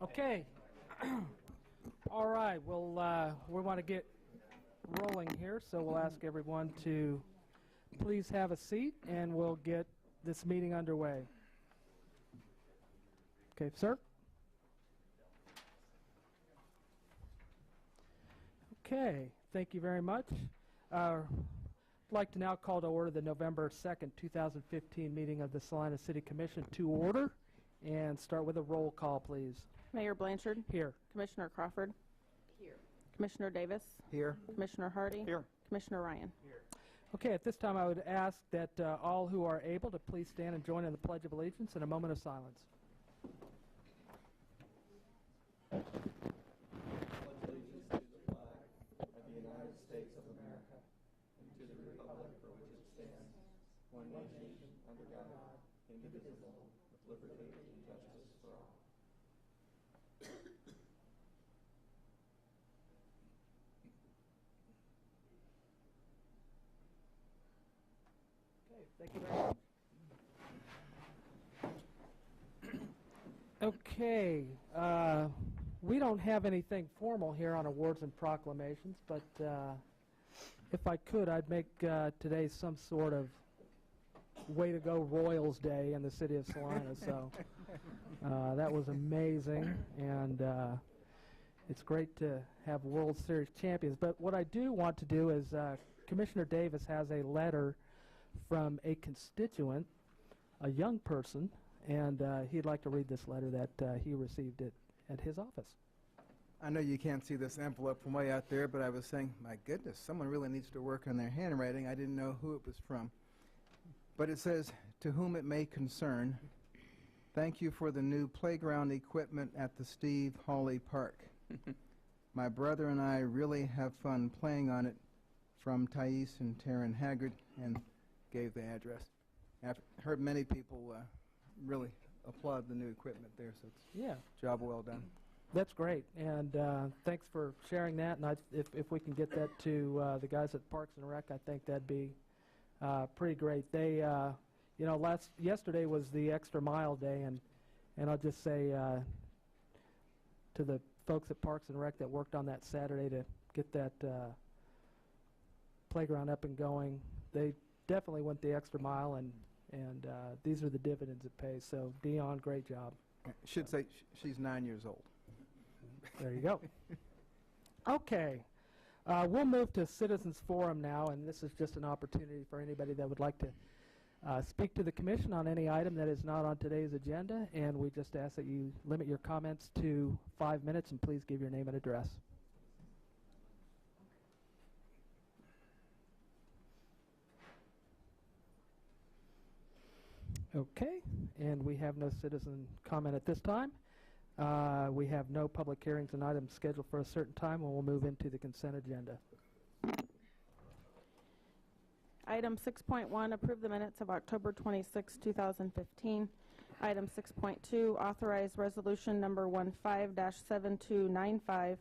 Okay. All right. Well, we want to get rolling here, so we'll ask everyone to please have a seat, and we'll get this meeting underway. Okay, sir. Okay. Thank you very much. I'd like to now call to order the November 2nd, 2015 meeting of the Salina City Commission to order, and start with a roll call, please. Mayor Blanchard. Here. Commissioner Crawford. Here. Commissioner Davis. Here. Commissioner Hardy. Here. Commissioner Ryan. Here. Okay, at this time I would ask that all who are able to please stand and join in the Pledge of Allegiance in a moment of silence. Pledge allegiance to the flag of the United States of America and to the republic for which it stands, one nation, under God, indivisible, with liberty and justice for all. Okay, thank you very much. Okay, we don't have anything formal here on awards and proclamations, but if I could, I'd make today some sort of way to go Royals Day in the city of Salina. So that was amazing, and it's great to have World Series champions. But what I do want to do is Commissioner Davis has a letter from a constituent, a young person, and he'd like to read this letter that he received at his office. I know you can't see this envelope from way out there, but I was saying, my goodness, someone really needs to work on their handwriting. I didn't know who it was from. But it says, "To whom it may concern, thank you for the new playground equipment at the Steve Hawley Park. My brother and I really have fun playing on it, from Thais and Taryn Haggard," and gave the address. I've heard many people really applaud the new equipment there, so it's Yeah, job well done. that's great, and thanks for sharing that. And if we can get that to the guys at Parks and Rec, I think that'd be pretty great. They, yesterday was the Extra Mile Day, and I'll just say to the folks at Parks and Rec that worked on that Saturday to get that playground up and going, they definitely went the extra mile, and these are the dividends it pays. So, Dion, great job. Should say she's 9 years old. There you go. Okay. We'll move to Citizens Forum now, and this is just an opportunity for anybody that would like to speak to the Commission on any item that is not on today's agenda, and we just ask that you limit your comments to 5 minutes, and please give your name and address. Okay, and we have no citizen comment at this time. We have no public hearings and items scheduled for a certain time, and we'll move into the consent agenda. Item 6.1, approve the minutes of October 26, 2015. Item 6.2, authorize resolution number 15-7295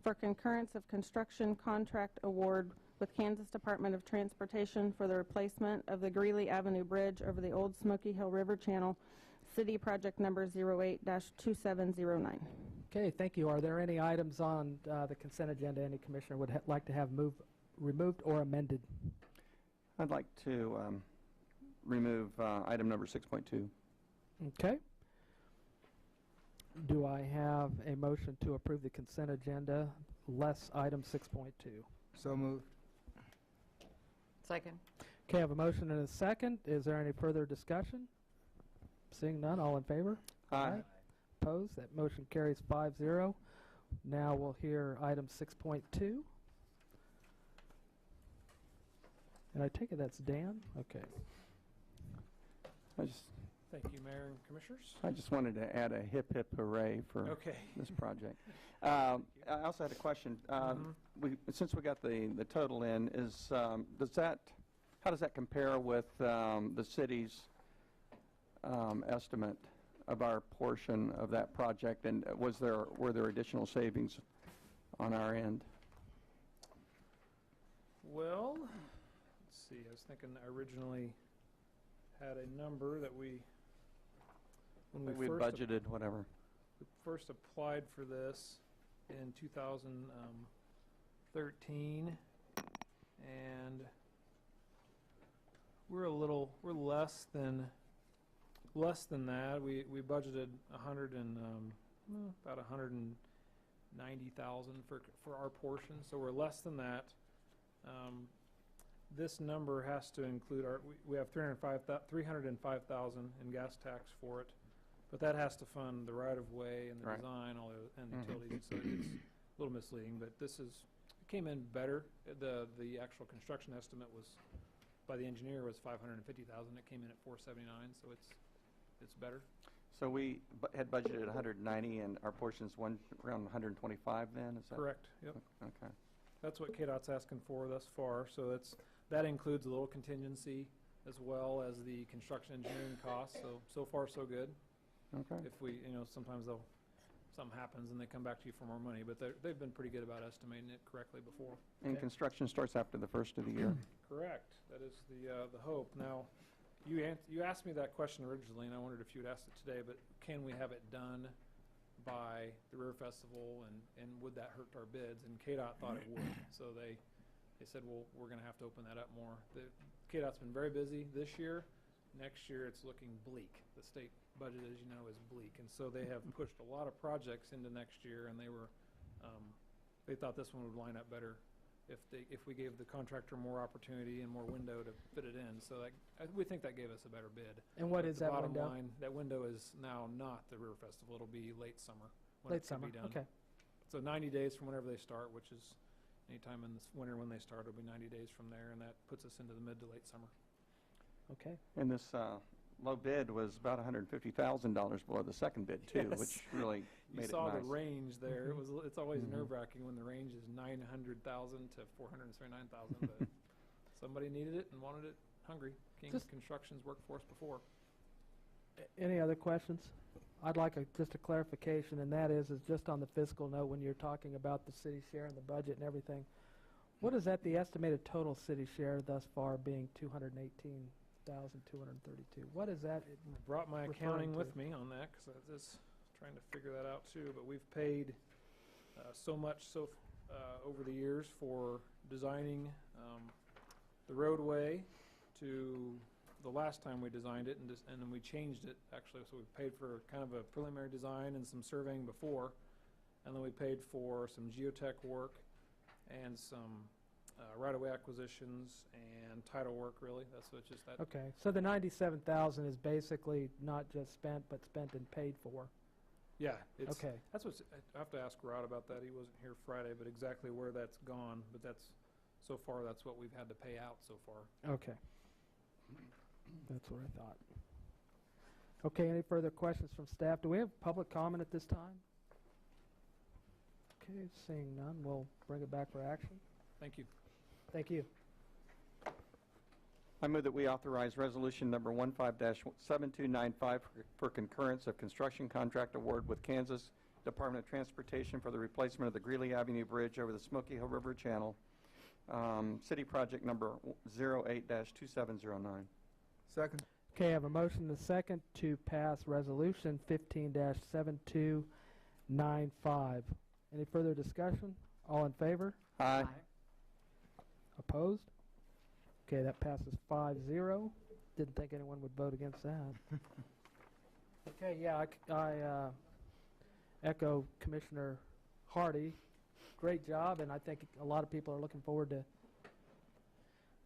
for concurrence of construction contract award with Kansas Department of Transportation for the replacement of the Greeley Avenue Bridge over the Old Smoky Hill River Channel, City Project number 08-2709. Okay, thank you. Are there any items on the consent agenda any commissioner would like to have removed or amended? I'd like to remove item number 6.2. Okay. Do I have a motion to approve the consent agenda less item 6.2? So moved. Second. Okay, I have a motion and a second. Is there any further discussion? Seeing none, all in favor? Aye. Opposed? That motion carries 5-0. Now we'll hear item 6.2. And I take it that's Dan? Okay. Thank you, Mayor and Commissioners. I just wanted to add a hip hip hooray for this project. I also had a question. Since we got the total in, how does that compare with the city's estimate of our portion of that project, and were there additional savings on our end? Well, let's see. I was thinking I originally had a number that we We budgeted whatever. we first applied for this in 2013, and we're less than that. We budgeted about 190,000 for our portion, so we're less than that. This number has to include we have 305,000 in gas tax for it, but that has to fund the right of way and the Right. design, and the utilities. So it's a little misleading, but it came in better. The actual construction estimate was by the engineer was 550,000. It came in at 479, so it's better. So we had budgeted 190, and our portion's around 125 then, is that? Correct. Yep. Okay. That's what KDOT's asking for thus far. So that includes a little contingency as well as the construction engineering costs. So far so good. Okay. If we, sometimes something happens and they come back to you for more money, but they've been pretty good about estimating it correctly before. And Okay. construction starts after the first of the year. Correct. That is the hope. Now, you asked me that question originally, and I wondered if you would ask it today, but can we have it done by the River Festival, and would that hurt our bids? And KDOT thought it would. So they said, well, we're going to have to open that up more. KDOT's been very busy this year. Next year, it's looking bleak. The state budget, as you know, is bleak. And so they have pushed a lot of projects into next year, and they thought this one would line up better if we gave the contractor more opportunity and more window to fit it in. So we think that gave us a better bid. And what But is the that bottom window? line, that window is now not the River Festival. It'll be late summer when Late it can summer, be done. okay. So 90 days from whenever they start, which is anytime in this winter when they start, it'll be 90 days from there, and that puts us into the mid to late summer. Okay. And this low bid was about $150,000 below the second bid, too, Yes. which really You made it saw nice. the range there. It's always Mhm. nerve-wracking when the range is 900,000 to 479,000, but somebody needed it and wanted it hungry. King Just- Construction's worked for us before. Any other questions? I'd like just a clarification, and that is just on the fiscal note, when you're talking about the city share and the budget and everything, what is that, the estimated total city share thus far being 218,232? What is that? Brought my Referring accounting to. with me on that because I was just trying to figure that out too. But we've paid so much over the years for designing the roadway to the last time we designed it, and then we changed it actually. So we paid for kind of a preliminary design and some surveying before, and then we paid for some geotech work and some right-of-way acquisitions and title work. Really, that's what it's just that. Okay, so the 97,000 is basically not just spent, but spent and paid for. Yeah, it's Okay, That's what I have to ask Rod about that. He wasn't here Friday, but exactly where that's gone. But so far that's what we've had to pay out so far. okay. That's what I thought. Okay, any further questions from staff? Do we have public comment at this time? Okay, seeing none, we'll bring it back for action. Thank you. Thank you. I move that we authorize resolution number 15-7295 for concurrence of construction contract award with Kansas Department of Transportation for the replacement of the Greeley Avenue Bridge over the Smoky Hill River Channel, city project number 08-2709. Second. Okay, I have a motion and a second to pass resolution 15-7295. Any further discussion? All in favor? Aye. Opposed? Okay, that passes 5-0. Didn't think anyone would vote against that. Okay, yeah, I echo Commissioner Hardy. Great job, and I think a lot of people are looking forward to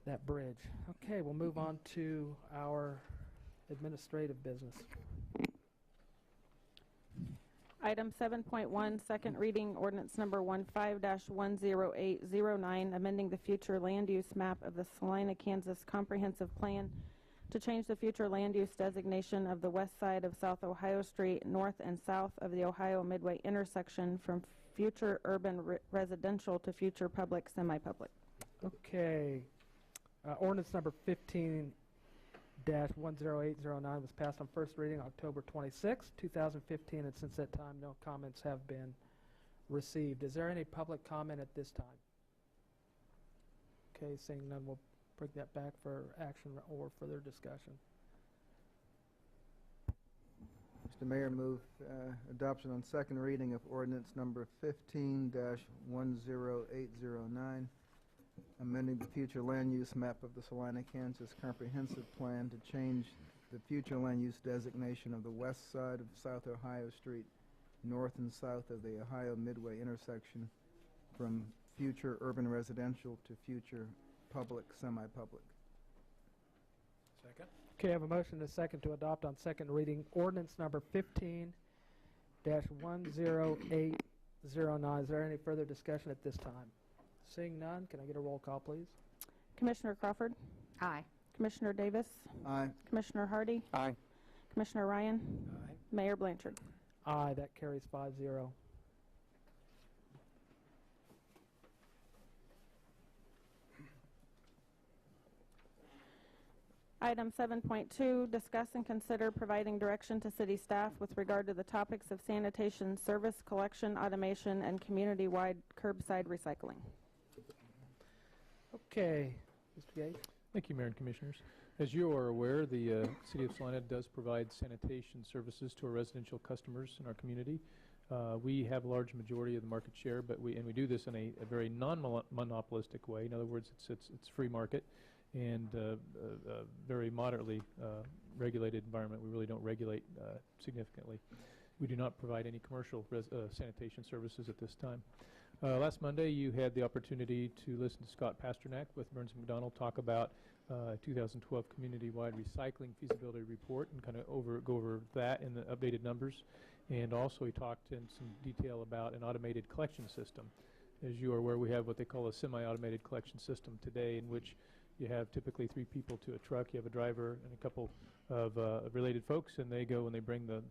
that bridge. Okay, we'll move on to our administrative business. Item 7.1, second reading, ordinance number 15-10809, amending the future land use map of the Salina, Kansas Comprehensive Plan to change the future land use designation of the west side of South Ohio Street, north and south of the Ohio Midway intersection from future urban residential to future public semi-public. Okay, ordinance number 15-10809 was passed on first reading October 26, 2015, and since that time, no comments have been received. Is there any public comment at this time? Okay, seeing none, we'll bring that back for action or further discussion. Mr. Mayor, move adoption on second reading of ordinance number 15-10809, amending the future land use map of the Salina, Kansas comprehensive plan to change the future land use designation of the west side of South Ohio Street, north and south of the Ohio Midway intersection, from future urban residential to future public, semi-public. Second? Okay, I have a motion and a second to adopt on second reading ordinance number 15-10809. Is there any further discussion at this time? Seeing none, can I get a roll call, please? Commissioner Crawford. Aye. Commissioner Davis. Aye. Commissioner Hardy. Aye. Commissioner Ryan. Aye. Mayor Blanchard. Aye, that carries 5-0. Item 7.2, discuss and consider providing direction to city staff with regard to the topics of sanitation, service collection, automation, and community-wide curbside recycling. Okay, Mr. Gage. Thank you, Mayor and Commissioners. As you are aware, the City of Salina does provide sanitation services to our residential customers in our community. We have a large majority of the market share, but we do this in a very non-monopolistic way. In other words, it's free market and a very moderately regulated environment. We really don't regulate significantly. We do not provide any commercial sanitation services at this time. Last Monday, you had the opportunity to listen to Scott Pasternak with Burns McDonnell talk about 2012 community-wide recycling feasibility report and kind of go over that and the updated numbers. And also he talked in some detail about an automated collection system. As you are aware, we have what they call a semi-automated collection system today, in which you have typically 3 people to a truck. You have a driver and a couple of related folks, and they go and they bring the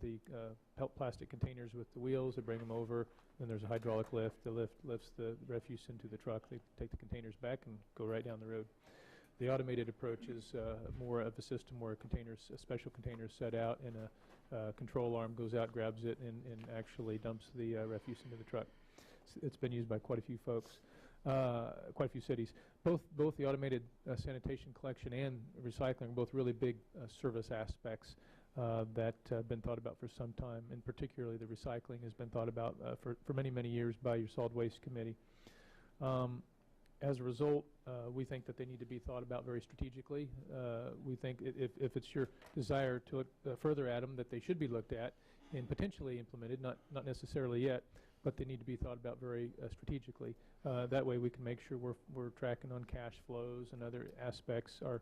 plastic containers with the wheels. They bring them over. Then there's a hydraulic lift. The lift lifts the refuse into the truck. They take the containers back and go right down the road. The automated approach is more of a system where a special container is set out, and a control arm goes out, grabs it, and actually dumps the refuse into the truck. It's been used by quite a few folks, quite a few cities. Both the automated sanitation collection and recycling are both really big service aspects that have been thought about for some time, and particularly the recycling has been thought about for many, many years by your Solid Waste Committee. As a result, we think that they need to be thought about very strategically. We think if it's your desire to look further at them, that they should be looked at and potentially implemented, not necessarily yet, but they need to be thought about very strategically. That way we can make sure we're tracking on cash flows and other aspects, our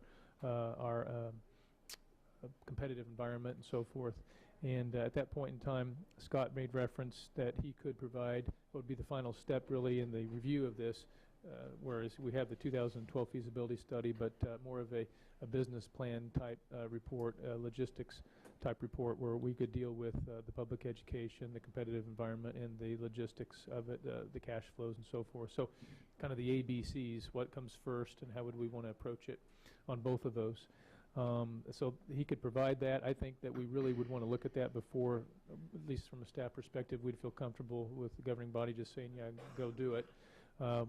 competitive environment and so forth. And at that point in time, Scott made reference that he could provide what would be the final step really in the review of this, whereas we have the 2012 feasibility study, but more of a business plan type report, logistics type report, where we could deal with the public education, the competitive environment, and the logistics of it, the cash flows and so forth. So kind of the ABCs, what comes first and how would we want to approach it on both of those. So he could provide that. I think that we really would want to look at that before, at least from a staff perspective, we'd feel comfortable with the governing body just saying, yeah, go do it.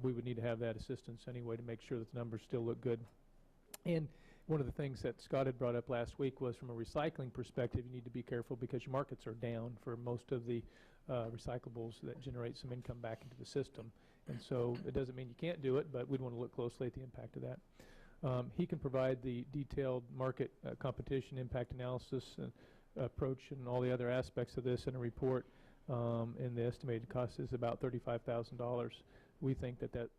We would need to have that assistance anyway to make sure that the numbers still look good. And one of the things that Scott had brought up last week was from a recycling perspective, you need to be careful because your markets are down for most of the recyclables that generate some income back into the system. And so it doesn't mean you can't do it, but we'd want to look closely at the impact of that. He can provide the detailed market competition impact analysis approach and all the other aspects of this in a report, and the estimated cost is about $35,000. We think that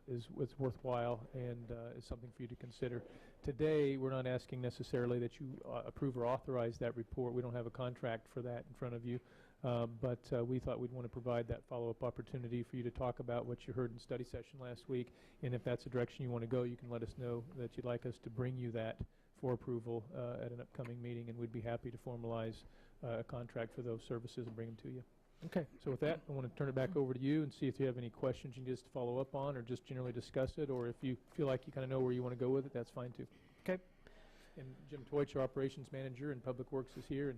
is worthwhile and is something for you to consider. Today, we're not asking necessarily that you approve or authorize that report. We don't have a contract for that in front of you, but we thought we'd want to provide that follow-up opportunity for you to talk about what you heard in study session last week, and if that's a direction you want to go, you can let us know that you'd like us to bring you that for approval at an upcoming meeting, and we'd be happy to formalize a contract for those services and bring them to you. Okay, so with that, I want to turn it back over to you and see if you have any questions you can just follow up on or just generally discuss it, or if you feel like you kind of know where you want to go with it, that's fine too. Okay. And Jim Teutsch, our operations manager in Public Works, is here, and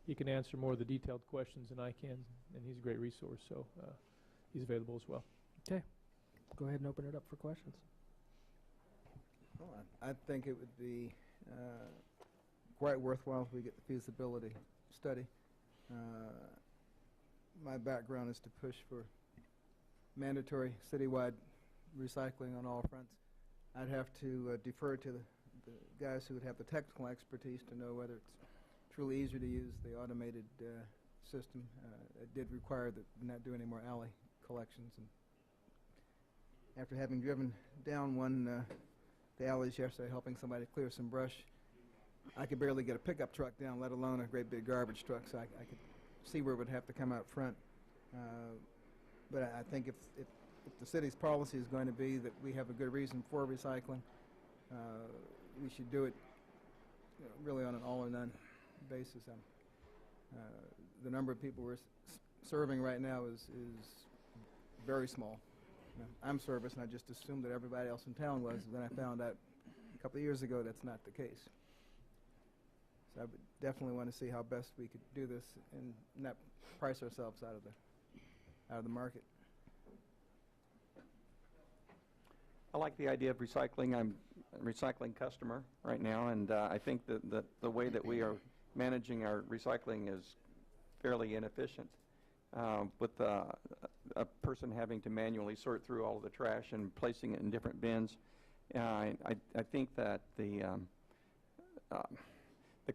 he can answer more of the detailed questions than I can, and he's a great resource, so he's available as well. Okay. Go ahead and open it up for questions. Well, I think it would be quite worthwhile if we get the feasibility study My background is to push for mandatory citywide recycling on all fronts. I'd have to defer to the guys who would have the technical expertise to know whether it's truly easier to use the automated system. It did require that we not do any more alley collections. And after having driven down the alleys yesterday, helping somebody clear some brush, I could barely get a pickup truck down, let alone a great big garbage truck. So I could see where it would have to come out front. But I think if the city's policy is going to be that we have a good reason for recycling, we should do it really on an all or none basis. The number of people we're serving right now is very small. I'm service, and I just assumed that everybody else in town was. And then I found out a couple of years ago that's not the case. So I would definitely want to see how best we could do this and not price ourselves out of the market. I like the idea of recycling. I'm a recycling customer right now, and I think that the way that we are managing our recycling is fairly inefficient. With a person having to manually sort through all of the trash and placing it in different bins, I think that the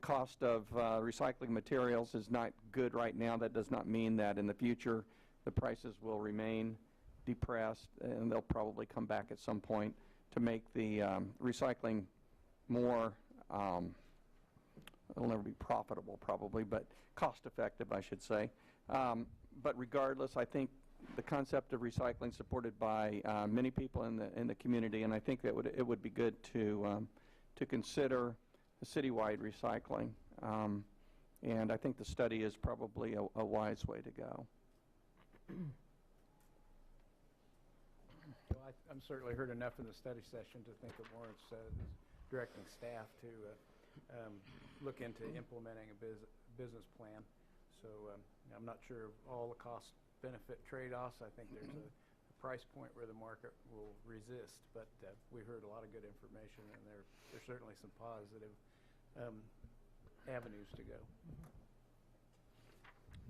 cost of recycling materials is not good right now. That does not mean that in the future the prices will remain depressed, and they'll probably come back at some point to make the recycling more, it'll never be profitable probably, but cost effective, I should say. But regardless, I think the concept of recycling supported by many people in the community, and I think that it would be good to consider citywide recycling. And I think the study is probably a wise way to go. Well, I'm certainly heard enough in the study session to think it warrants directing staff to look into implementing a business plan. So I'm not sure of all the cost-benefit trade-offs. I think there's a price point where the market will resist, but we heard a lot of good information, and there's certainly some positive avenues to go.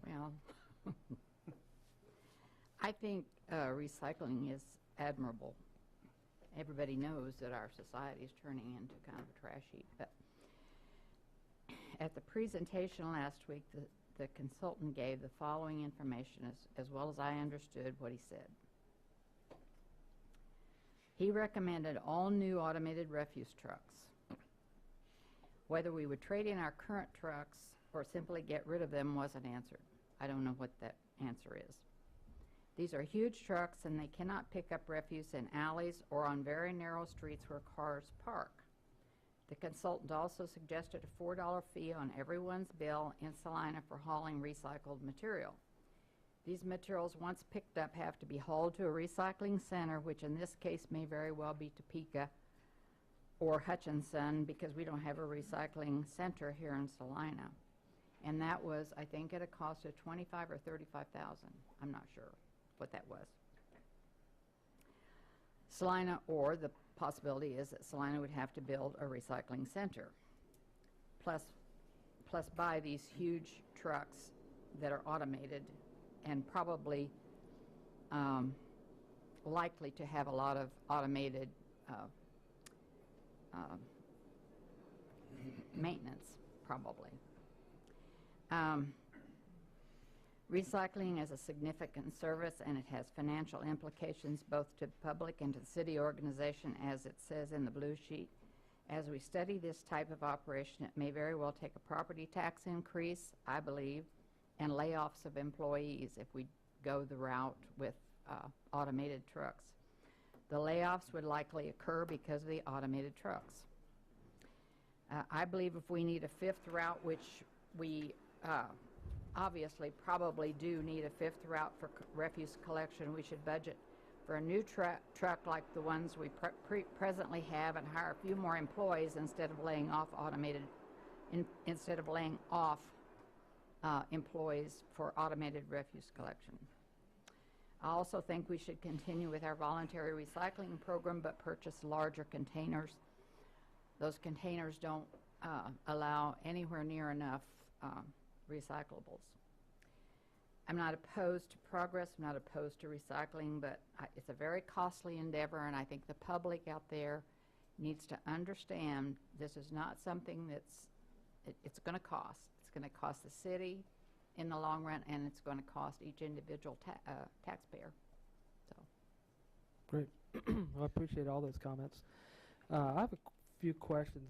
Well, I think recycling is admirable. Everybody knows that our society is turning into kind of a trash heap. But at the presentation last week, the consultant gave the following information as well as I understood what he said. He recommended all new automated refuse trucks. Whether we would trade in our current trucks or simply get rid of them wasn't answered. I don't know what that answer is. These are huge trucks, and they cannot pick up refuse in alleys or on very narrow streets where cars park. The consultant also suggested a $4 fee on everyone's bill in Salina for hauling recycled material. These materials, once picked up, have to be hauled to a recycling center, which in this case may very well be Topeka or Hutchinson, because we don't have a recycling center here in Salina. And that was, I think, at a cost of $25,000 or $35,000. I'm not sure what that was. Salina, or the possibility is that Salina would have to build a recycling center, plus buy these huge trucks that are automated and probably likely to have a lot of automated maintenance, probably. Recycling is a significant service, and it has financial implications both to the public and to the city organization, as it says in the blue sheet. As we study this type of operation, it may very well take a property tax increase, I believe, and layoffs of employees if we go the route with automated trucks. The layoffs would likely occur because of the automated trucks. I believe if we need a fifth route, which we obviously probably do need a fifth route for refuse collection, we should budget for a new truck like the ones we presently have and hire a few more employees instead of laying off employees for automated refuse collection. I also think we should continue with our voluntary recycling program, but purchase larger containers. Those containers don't allow anywhere near enough recyclables. I'm not opposed to progress, I'm not opposed to recycling, but it's a very costly endeavor, and I think the public out there needs to understand this is not something it's going to cost. It's going to cost the city in the long run, and it's going to cost each individual taxpayer. So. Great. Well, I appreciate all those comments. I have a few questions.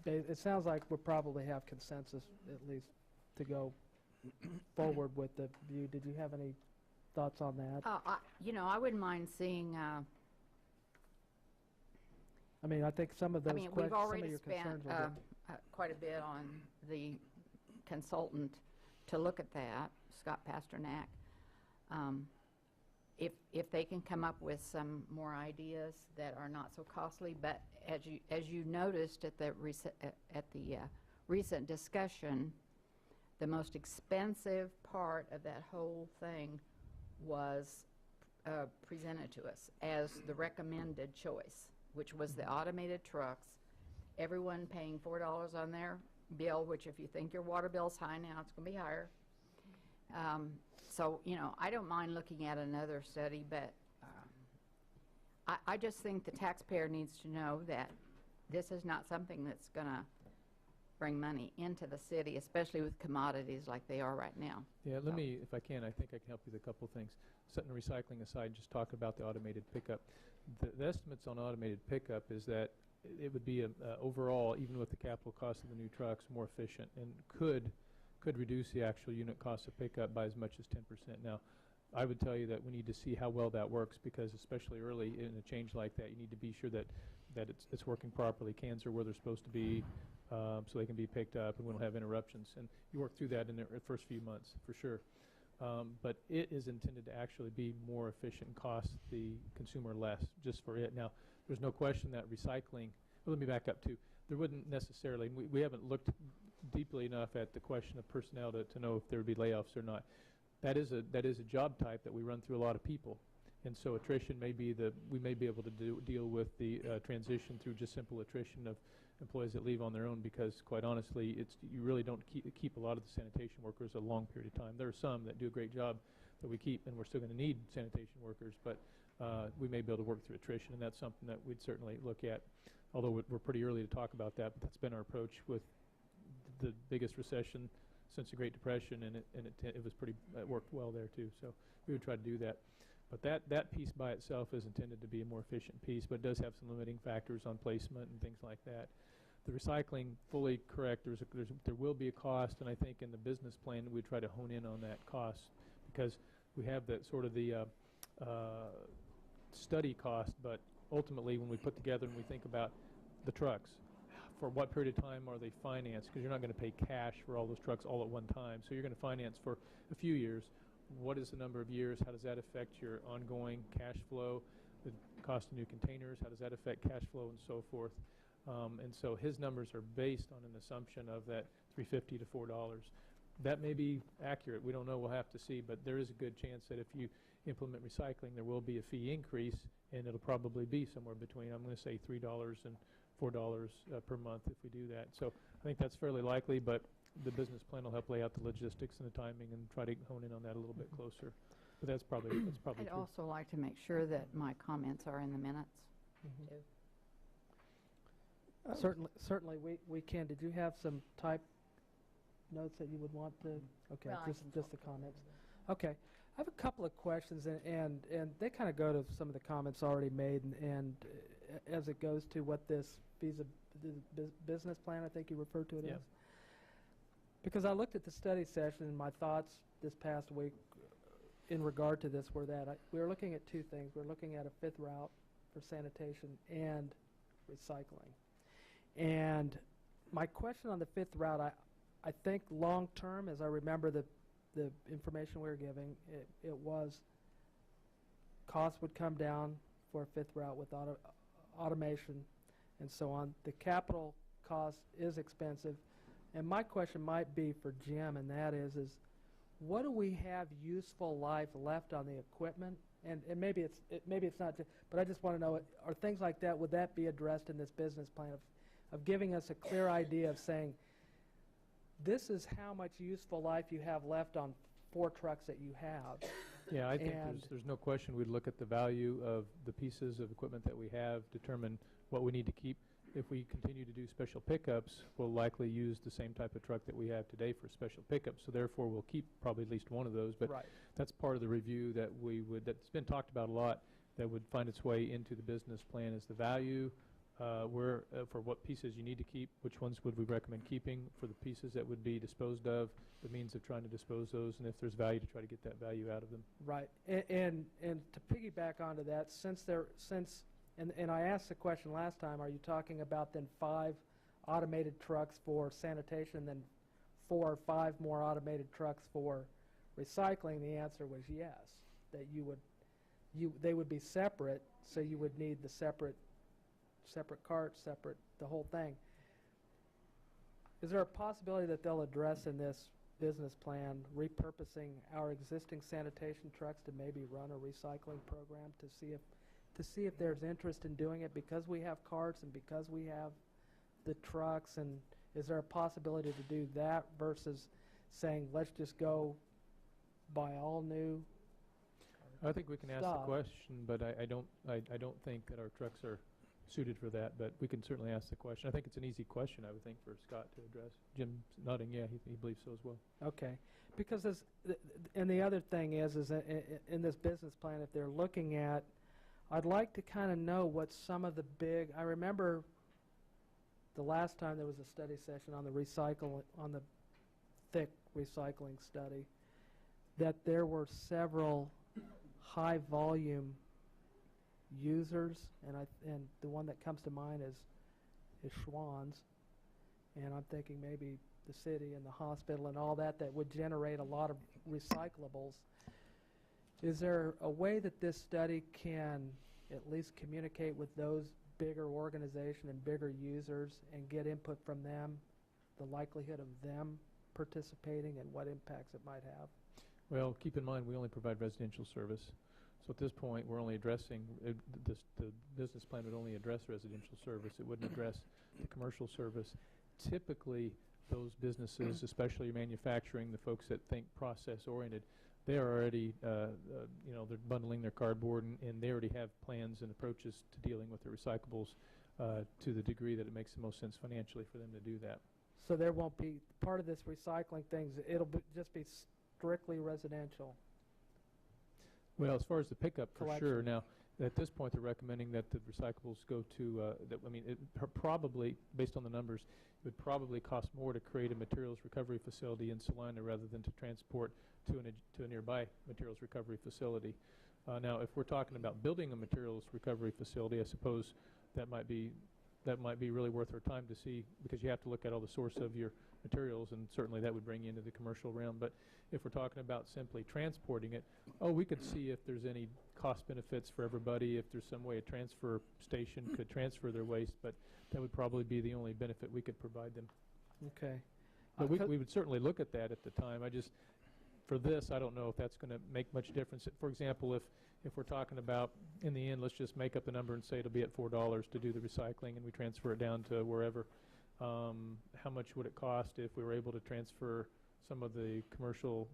It sounds like we probably have consensus, at least, to go forward with the view. Did you have any thoughts on that? I wouldn't mind seeing. I mean, I think some of those we've some of already your spent concerns will quite a bit on the consultant to look at that, Scott Pasternak. If they can come up with some more ideas that are not so costly, but as you noticed at the recent discussion, the most expensive part of that whole thing was presented to us as the recommended choice, which was the automated trucks. Everyone paying $4 on their bill, which if you think your water bill's high now, it's going to be higher. So, I don't mind looking at another study, but I just think the taxpayer needs to know that this is not something that's going to bring money into the city, especially with commodities like they are right now. Yeah, let me, if I can, I think I can help you with a couple things. Setting recycling aside, just talk about the automated pickup. The estimates on automated pickup is that it would be overall, even with the capital cost of the new trucks, more efficient and could reduce the actual unit cost of pickup by as much as 10%. Now, I would tell you that we need to see how well that works, because especially early in a change like that, you need to be sure that it's working properly. Cans are where they're supposed to be, so they can be picked up and we don't have interruptions. And you work through that in the first few months, for sure. But it is intended to actually be more efficient and cost the consumer less just for it. Now, there's no question that recycling, well, let me back up too. There wouldn't necessarily, we haven't looked deeply enough at the question of personnel to know if there would be layoffs or not. That is a job type that we run through a lot of people. And so attrition may be we may be able to deal with the transition through just simple attrition of employees that leave on their own, because quite honestly, you really don't keep a lot of the sanitation workers a long period of time. There are some that do a great job that we keep, and we're still going to need sanitation workers, but we may be able to work through attrition, and that's something that we'd certainly look at, although we're pretty early to talk about that. But that's been our approach with the biggest recession since the Great Depression, and it was it worked well there too. So we would try to do that. But that piece by itself is intended to be a more efficient piece, but it does have some limiting factors on placement and things like that. The recycling, fully correct. There will be a cost, and I think in the business plan we try to hone in on that cost, because we have that sort of the study cost, but ultimately when we put together and we think about the trucks, for what period of time are they financed? Because you're not going to pay cash for all those trucks all at one time. So you're going to finance for a few years. What is the number of years? How does that affect your ongoing cash flow? The cost of new containers, how does that affect cash flow and so forth? And so his numbers are based on an assumption of that $3.50 to $4. That may be accurate. We don't know. We'll have to see. But there is a good chance that if you implement recycling, there will be a fee increase, and it'll probably be somewhere between, I'm going to say, $3 and $4 per month if we do that. So I think that's fairly likely, but the business plan will help lay out the logistics and the timing and try to hone in on that a little bit closer. But that's probably I'd true. also like to make sure that my comments are in the minutes, too. Certainly we can. Did you have some type notes that you would want to? Okay, Well, just the comments. Okay, I have a couple of questions, and they kind of go to some of the comments already made, and as it goes to what this business plan, I think you referred to it as. Because I looked at the study session, and my thoughts this past week in regard to this were that we were looking at two things. We're looking at a fifth route for sanitation and recycling. And my question on the fifth route, I think long term, as I remember the information we were giving, it was costs would come down for a fifth route with automation and so on. The capital cost is expensive. And my question might be for Jim, and that is what do we have useful life left on the equipment? And maybe it's not, but I just want to know, are things like that, would that be addressed in this business plan of giving us a clear idea of saying, this is how much useful life you have left on 4 trucks that you have. Yeah, I think And- there's no question we'd look at the value of the pieces of equipment that we have, determine what we need to keep. If we continue to do special pickups, we'll likely use the same type of truck that we have today for special pickups, so therefore we'll keep probably at least one of those. But Right. that's part of the review that that's been talked about a lot, that would find its way into the business plan, is the value, for what pieces you need to keep, which ones would we recommend keeping, for the pieces that would be disposed of, the means of trying to dispose those, and if there's value, to try to get that value out of them. Right, and to piggyback onto that, and I asked the question last time, are you talking about then 5 automated trucks for sanitation, then 4 or 5 more automated trucks for recycling? The answer was yes, that they would be separate, so you would need the separate carts, the whole thing. Is there a possibility that they'll address in this business plan repurposing our existing sanitation trucks to maybe run a recycling program to see if there's interest in doing it, because we have carts and because we have the trucks? And is there a possibility to do that versus saying, let's just go buy all new? I think we can ask the Stuff. question, but I don't think that our trucks are suited for that, but we can certainly ask the question. I think it's an easy question, I would think, for Scott to address. Jim's nodding, yeah, he believes so as well. Okay, because and the other thing is in this business plan, if they're looking at, I'd like to kind of know what some of the big, I remember the last time there was a study session on the thick recycling study, that there were several high volume users, and the one that comes to mind is Schwann's, and I'm thinking maybe the city and the hospital and all that would generate a lot of recyclables. Is there a way that this study can at least communicate with those bigger organizations and bigger users and get input from them, the likelihood of them participating and what impacts it might have? Well, keep in mind, we only provide residential service. So at this point, we're only addressing, the business plan would only address residential service. It wouldn't address the commercial service. Typically, those businesses, especially manufacturing, the folks that think process-oriented, they are already, they're bundling their cardboard, and they already have plans and approaches to dealing with the recyclables to the degree that it makes the most sense financially for them to do that. So there won't be, part of this recycling things, just be strictly residential. Well, as far as the pickup, for Collection. sure. Now, at this point, they're recommending that the recyclables go to, probably, based on the numbers, it would probably cost more to create a materials recovery facility in Salina rather than to transport to a nearby materials recovery facility. Now, if we're talking about building a materials recovery facility, I suppose that might be really worth our time to see, because you have to look at all the source of your materials, and certainly that would bring you into the commercial realm. But if we're talking about simply transporting it, we could see if there's any cost benefits for everybody, if there's some way a transfer station could transfer their waste, but that would probably be the only benefit we could provide them. Okay. But we would certainly look at that at the time. For this, I don't know if that's going to make much difference. For example, if we're talking about, in the end, let's just make up the number and say it'll be at $4 to do the recycling, and we transfer it down to wherever, how much would it cost if we were able to transfer some of the commercial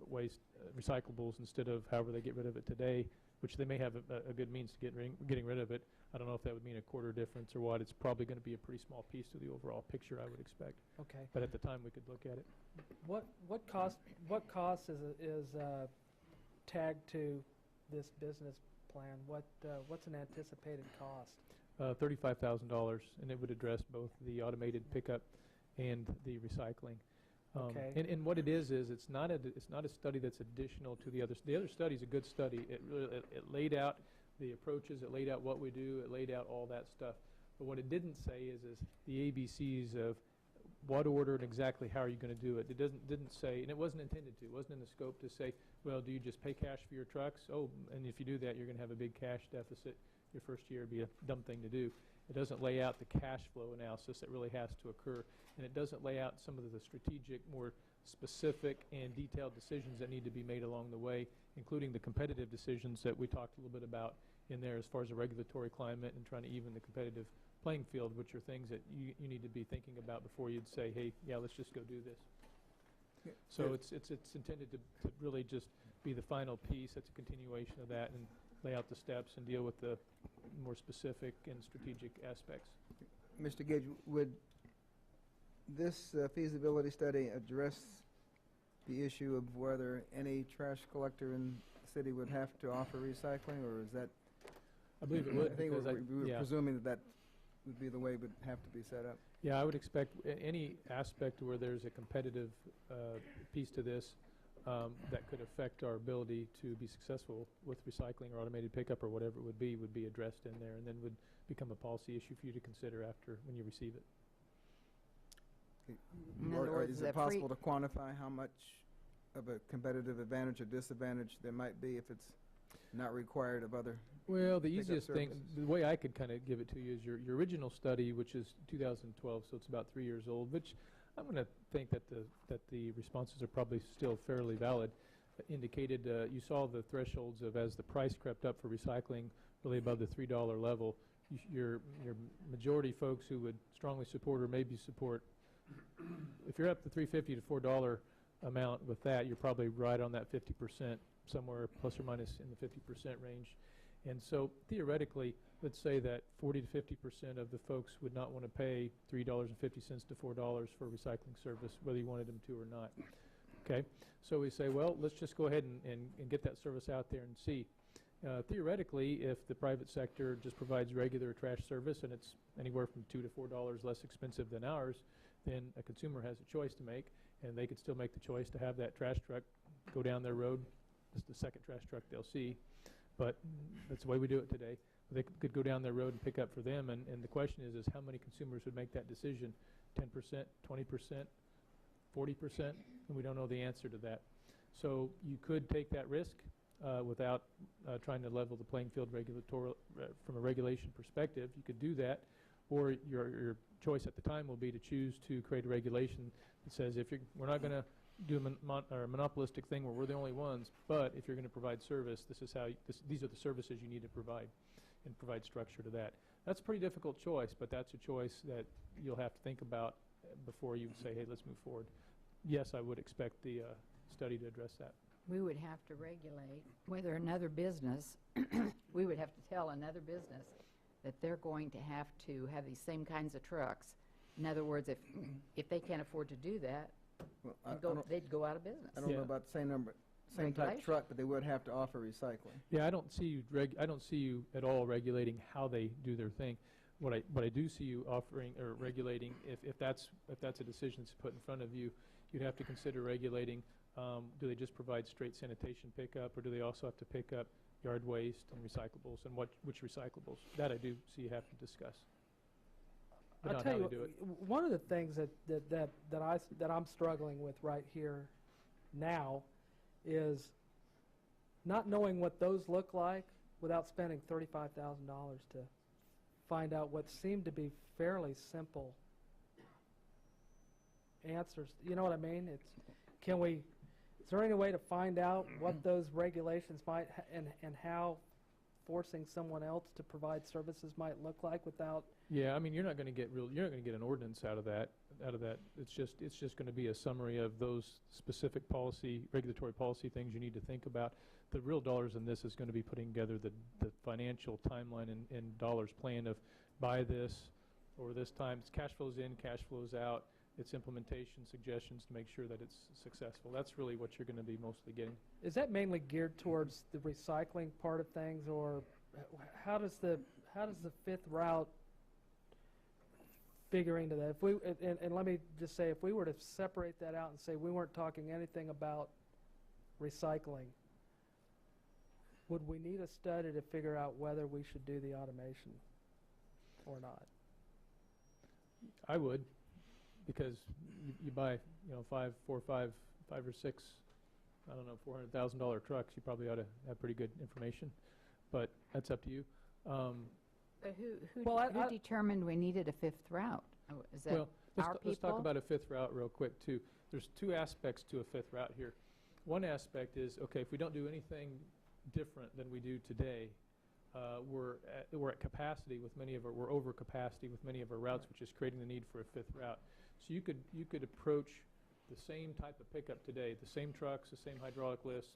waste recyclables instead of however they get rid of it today, which they may have a good means to getting rid of it. I don't know if that would mean a quarter difference or what. It's probably going to be a pretty small piece to the overall picture, I would expect. Okay. But at the time, we could look at it. What cost is tagged to this business plan? What's an anticipated cost? $35,000, and it would address both the automated pickup and the recycling. Okay. And what it is it's not a study that's additional to the other. The other study is a good study. It laid out the approaches. It laid out what we do. It laid out all that stuff. But what it didn't say is the ABCs of what order and exactly how are you going to do it. It didn't say, and it wasn't intended to. It wasn't in the scope to say, well, do you just pay cash for your trucks? Oh, and if you do that, you're going to have a big cash deficit. Your first year would be a dumb thing to do. It doesn't lay out the cash flow analysis that really has to occur, and it doesn't lay out some of the strategic, more specific and detailed decisions that need to be made along the way, including the competitive decisions that we talked a little bit about in there as far as the regulatory climate and trying to even the competitive playing field, which are things that you need to be thinking about before you'd say, hey, yeah, let's just go do this. Yeah. So it's intended to really just be the final piece. It's a continuation of that and lay out the steps and deal with the more specific and strategic aspects. Mr. Gage, would this feasibility study address the issue of whether any trash collector in the city would have to offer recycling, or is that? I believe it would, I think because we were yeah. presuming that that would be the way it would have to be set up. Yeah, I would expect any aspect where there's a competitive piece to this that could affect our ability to be successful with recycling or automated pickup or whatever it would be addressed in there, and then would become a policy issue for you to consider after when you receive it. In Or other words, is the it possible to quantify how much of a competitive advantage or disadvantage there might be if it's not required of other? Well, the Pickup easiest thing, services. the way I could kind of give it to you is your original study, which is 2012, so it's about 3 years old, which I'm going to think that the responses are probably still fairly valid. Indicated you saw the thresholds of as the price crept up for recycling, really above the $3 level. Your majority folks who would strongly support or maybe support, if you're up to $3.50 to $4 amount with that, you're probably right on that 50%, somewhere plus or minus in the 50% range. And so theoretically, let's say that 40 to 50% of the folks would not want to pay $3.50 to $4 for recycling service, whether you wanted them to or not. Okay, so we say, well, let's just go ahead and get that service out there and see. Theoretically, if the private sector just provides regular trash service and it's anywhere from $2 to $4 less expensive than ours, then a consumer has a choice to make, and they could still make the choice to have that trash truck go down their road. It's the second trash truck they'll see, but that's the way we do it today. They could go down their road and pick up for them, and the question is how many consumers would make that decision? 10%, 20%, 40%? And we don't know the answer to that. So you could take that risk without trying to level the playing field from a regulation perspective. You could do that, or your choice at the time will be to choose to create a regulation that says we're not going to do a monopolistic thing where we're the only ones, but if you're going to provide service, these are the services you need to provide, and provide structure to that. That's a pretty difficult choice, but that's a choice that you'll have to think about before you say, hey, let's move forward. Yes, I would expect the study to address that. We would have to regulate whether another business, we would have to tell another business that they're going to have these same kinds of trucks. In other words, if they can't afford to do that, Well, they'd go out of business. I don't know about the same type Regulation. truck, but they would have to offer recycling. Yeah, I don't see you at all regulating how they do their thing. What I do see you offering or regulating, if that's a decision that's put in front of you, you'd have to consider regulating. Do they just provide straight sanitation pickup, or do they also have to pick up yard waste and recyclables, and which recyclables? That I do see you have to discuss. But I'll not tell how you, they do it. one of the things that I'm struggling with right here now is not knowing what those look like without spending $35,000 to find out what seem to be fairly simple answers. You know what I mean? Is there any way to find out what those regulations might and how forcing someone else to provide services might look like without? Yeah, I mean, you're not going to get an ordinance out of that. It's just going to be a summary of those specific regulatory policy things you need to think about. The real dollars in this is going to be putting together the financial timeline and dollars plan of buy this or this time. It's cash flows in, cash flows out. It's implementation suggestions to make sure that it's successful. That's really what you're going to be mostly getting. Is that mainly geared towards the recycling part of things, or how does the fifth route figure into that? And let me just say, if we were to separate that out and say we weren't talking anything about recycling, would we need a study to figure out whether we should do the automation or not? I would, because you buy, five or six, I don't know, $400,000 trucks, you probably ought to have pretty good information, but that's up to you. But who Well, determined we needed a fifth route? Oh, is that Well, our let's talk people? about a fifth route real quick, too. There's two aspects to a fifth route here. One aspect is, okay, if we don't do anything different than we do today, we're at capacity with we're over capacity with many of our routes, which is creating the need for a fifth route. So you could approach the same type of pickup today, the same trucks, the same hydraulic lifts,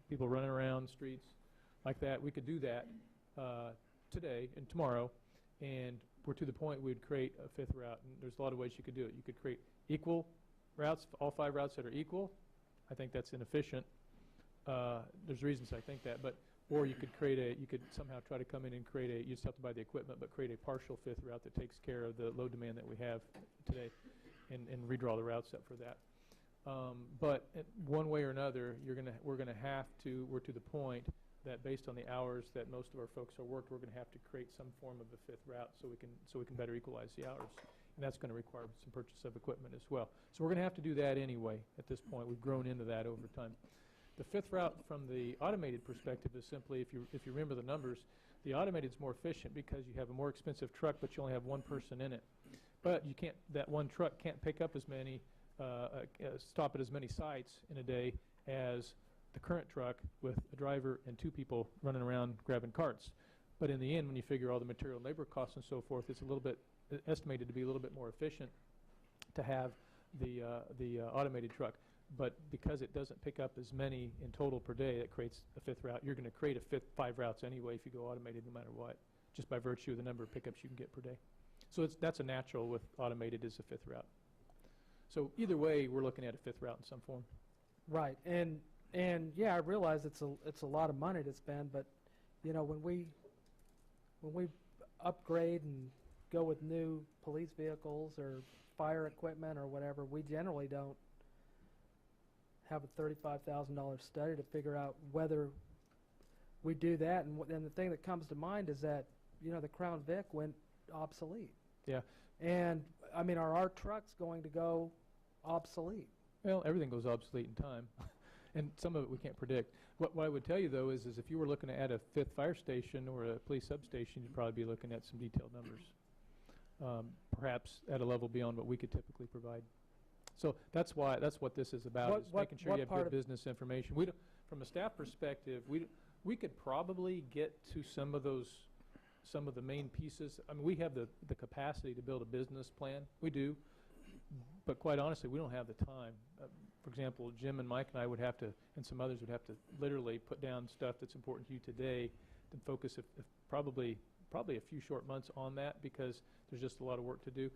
people running around streets like that. We could do that today and tomorrow, and we're to the point we'd create a fifth route. And there's a lot of ways you could do it. You could create equal routes, all 5 routes that are equal. I think that's inefficient. There's reasons I think that, or you could you could somehow try to come in and create you just have to buy the equipment, but create a partial fifth route that takes care of the load demand that we have today, and redraw the routes up for that. But one way or another, we're to the point that based on the hours that most of our folks are worked, we're going to have to create some form of a fifth route so we can better equalize the hours. And that's going to require some purchase of equipment as well. So we're going to have to do that anyway at this point. We've grown into that over time. The fifth route from the automated perspective is simply, if you remember the numbers, the automated is more efficient because you have a more expensive truck, but you only have one person in it. But that one truck can't pick up as many, stop at as many sites in a day as the current truck with a driver and 2 people running around grabbing carts. But in the end, when you figure all the material and labor costs and so forth, it's a little bit estimated to be a little bit more efficient to have the automated truck. But because it doesn't pick up as many in total per day, it creates a fifth route. You're going to create 5 routes anyway if you go automated no matter what, just by virtue of the number of pickups you can get per day. So that's a natural with automated is a fifth route. So either way, we're looking at a fifth route in some form. Right, and yeah, I realize it's a lot of money to spend, but you know, when we upgrade and go with new police vehicles or fire equipment or whatever, we generally don't have a $35,000 study to figure out whether we do that. And the thing that comes to mind is that, you know, the Crown Vic went obsolete. Yeah. And I mean, are our trucks going to go obsolete? Well, everything goes obsolete in time, and some of it we can't predict. What I would tell you, though, is if you were looking to add a 5th fire station or a police substation, you'd probably be looking at some detailed numbers, perhaps at a level beyond what we could typically provide. So that's what this is about, is making sure you have good business information. From a staff perspective, we could probably get to some of the main pieces. I mean, we have the capacity to build a business plan. We do. But quite honestly, we don't have the time. For example, Jim and Mike and I would have to, and some others would have to literally put down stuff that's important to you today and focus probably a few short months on that, because there's just a lot of work to do.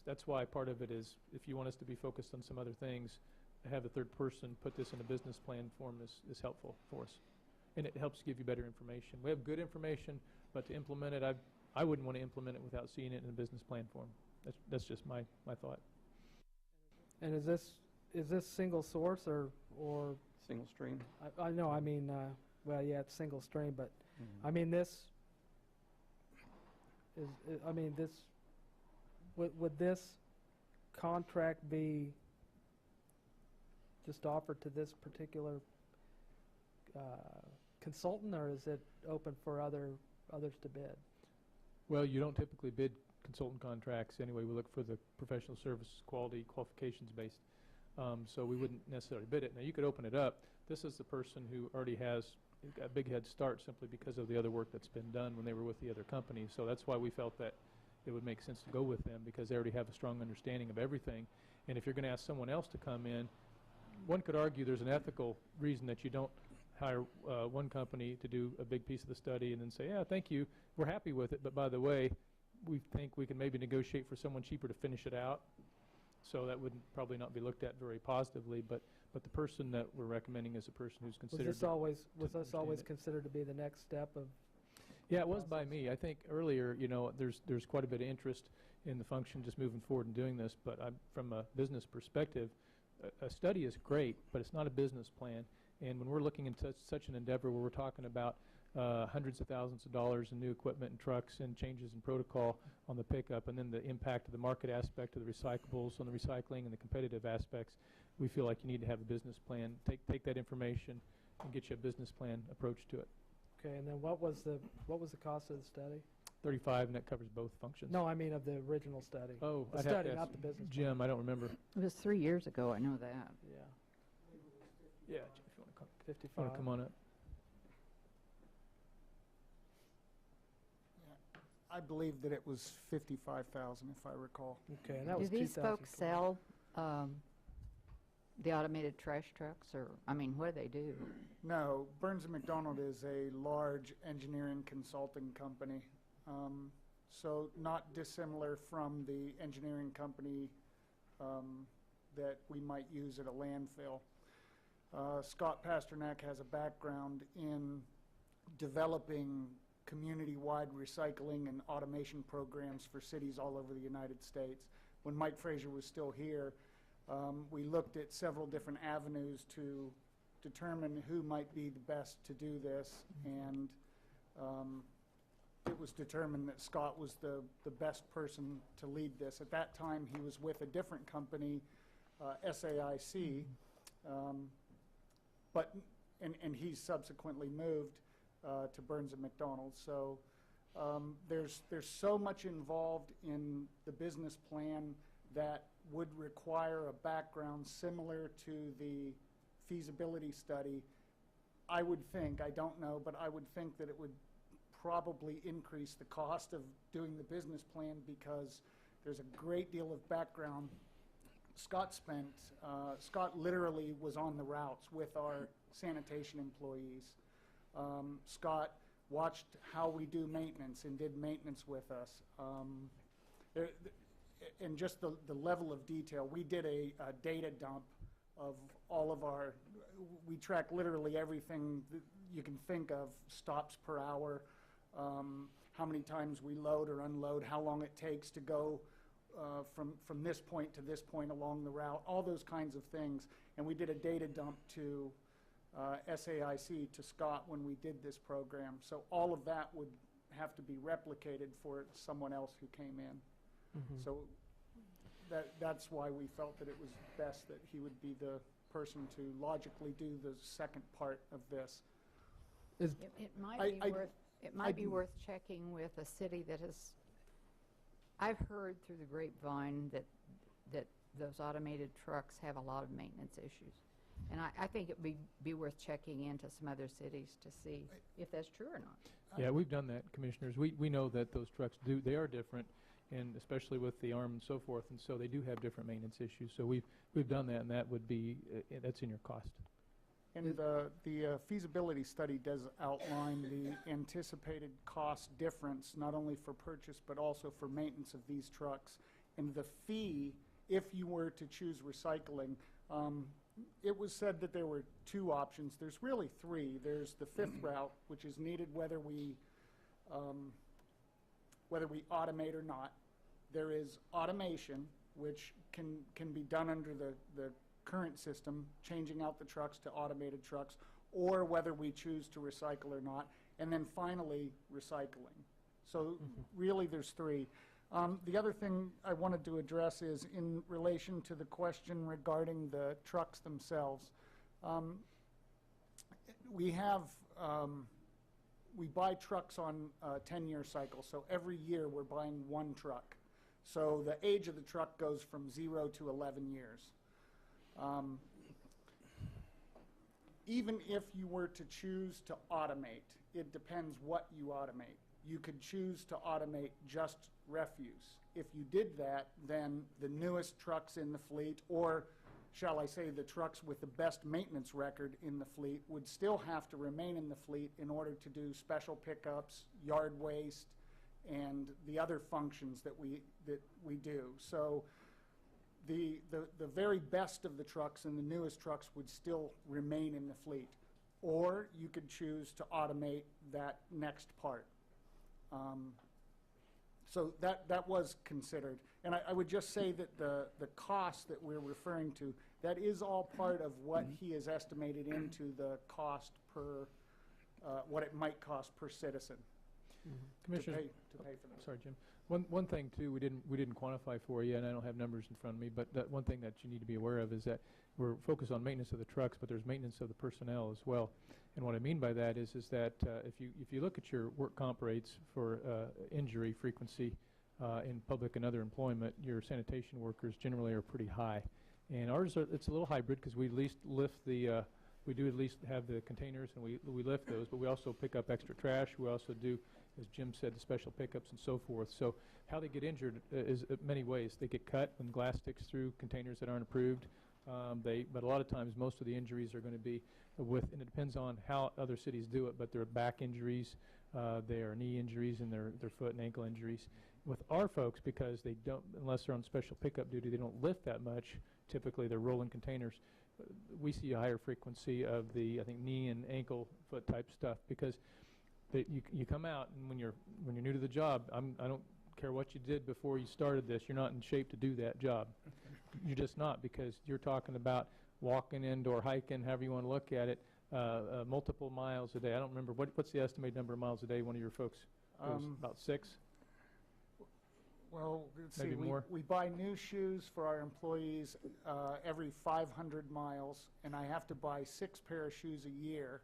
That's why part of it is, if you want us to be focused on some other things, to have a third person put this in a business plan form is helpful for us. And it helps give you better information. We have good information, but to implement it, I wouldn't want to implement it without seeing it in a business plan form. That's just my thought. And is this single source or Single stream? I know, I mean, well, yeah, it's single stream, but I mean, would this contract be just offered to this particular consultant, or is it open for others to bid? Well, you don't typically bid consultant contracts anyway. We look for the professional service quality qualifications based. So we wouldn't necessarily bid it. Now, you could open it up. This is the person who already has a big head start simply because of the other work that's been done when they were with the other company. So that's why we felt that it would make sense to go with them, because they already have a strong understanding of everything. And if you're going to ask someone else to come in, one could argue there's an ethical reason that you don't hire one company to do a big piece of the study and then say, yeah, thank you, we're happy with it, but by the way, we think we can maybe negotiate for someone cheaper to finish it out. So that would probably not be looked at very positively, but the person that we're recommending is a person who's considered. Was this always considered to be the next step of? Yeah, it was by me. I think earlier, you know, there's quite a bit of interest in the function just moving forward and doing this, but from a business perspective, a study is great, but it's not a business plan. And when we're looking into such an endeavor where we're talking about hundreds of thousands of dollars in new equipment and trucks and changes in protocol on the pickup, and then the impact of the market aspect of the recyclables on the recycling and the competitive aspects, we feel like you need to have a business plan. Take that information and get you a business plan approach to it. Okay, and then what was the cost of the study? 35, and that covers both functions. No, I mean of the original study. Oh, the I'd have study, to not ask the business Jim, plan. I don't remember. It was 3 years ago, I know that. Yeah, Yeah, Jim, if you want to come, 55. come on up. I believe that it was 55,000, if I recall. Okay, and that Do was these folks 2012. sell The automated trash trucks, or, I mean, what do they do? No, Burns and McDonnell is a large engineering consulting company. So not dissimilar from the engineering company that we might use at a landfill. Scott Pasternak has a background in developing community-wide recycling and automation programs for cities all over the United States. When Mike Frazier was still here, we looked at several different avenues to determine who might be the best to do this, and it was determined that Scott was the best person to lead this. At that time, he was with a different company, SAIC, and he subsequently moved to Burns and McDonnell. So there's so much involved in the business plan that would require a background similar to the feasibility study. I would think, I don't know, but I would think that it would probably increase the cost of doing the business plan because there's a great deal of background. Scott literally was on the routes with our sanitation employees. Scott watched how we do maintenance and did maintenance with us. And just the level of detail, we did a data dump of all of our, we track literally everything that you can think of, stops per hour, how many times we load or unload, how long it takes to go from this point to this point along the route, all those kinds of things. And we did a data dump to SAIC, to Scott, when we did this program. So all of that would have to be replicated for someone else who came in. Mhm. So that's why we felt that it was best that he would be the person to logically do the second part of this. Is, It might be worth checking with a city that has, I've heard through the grapevine that those automated trucks have a lot of maintenance issues. And I think it would be worth checking into some other cities to see if that's true or not. Yeah, we've done that, Commissioners. We know that those trucks they are different, and especially with the arm and so forth, and so they do have different maintenance issues. So we've done that, and that would be, that's in your cost. And the feasibility study does outline the anticipated cost difference, not only for purchase, but also for maintenance of these trucks. And the fee, if you were to choose recycling, it was said that there were two options. There's really three. There's the fifth route, which is needed whether we automate or not. There is automation, which can be done under the current system, changing out the trucks to automated trucks, or whether we choose to recycle or not. And then finally, recycling. So really there's three. The other thing I wanted to address is in relation to the question regarding the trucks themselves. We buy trucks on a 10-year cycle, so every year we're buying one truck. So the age of the truck goes from 0 to 11 years. Even if you were to choose to automate, it depends what you automate. You could choose to automate just refuse. If you did that, then the newest trucks in the fleet, or shall I say the trucks with the best maintenance record in the fleet, would still have to remain in the fleet in order to do special pickups, yard waste, and the other functions that we do. So the very best of the trucks and the newest trucks would still remain in the fleet. Or you could choose to automate that next part. So that was considered. And I would just say that the cost that we're referring to, that is all part of what he has estimated into the cost per, what it might cost per citizen to pay for that. Sorry, Jim. One thing too we didn't quantify for you, and I don't have numbers in front of me, but one thing that you need to be aware of is that we're focused on maintenance of the trucks, but there's maintenance of the personnel as well. And what I mean by that is that if you look at your work comp rates for injury frequency in public and other employment, your sanitation workers generally are pretty high. And ours it's a little hybrid because we at least lift the we do at least have the containers and we lift those, but we also pick up extra trash. We also do, as Jim said, the special pickups and so forth. So how they get injured is many ways. They get cut when glass sticks through containers that aren't approved. But a lot of times, most of the injuries are going to be and it depends on how other cities do it, but they're back injuries, they are knee injuries, and their foot and ankle injuries. With our folks, because they don't, unless they're on special pickup duty, they don't lift that much. Typically, they're rolling containers. We see a higher frequency of the, I think, knee and ankle foot type stuff, because you come out, and when you're new to the job, I don't care what you did before you started this, you're not in shape to do that job. You're just not, because you're talking about walking indoor, hiking, however you want to look at it, multiple miles a day. I don't remember, what's the estimated number of miles a day one of your folks goes? About 6? Well, let's Maybe see, more? we buy new shoes for our employees every 500 miles, and I have to buy 6 pair of shoes a year.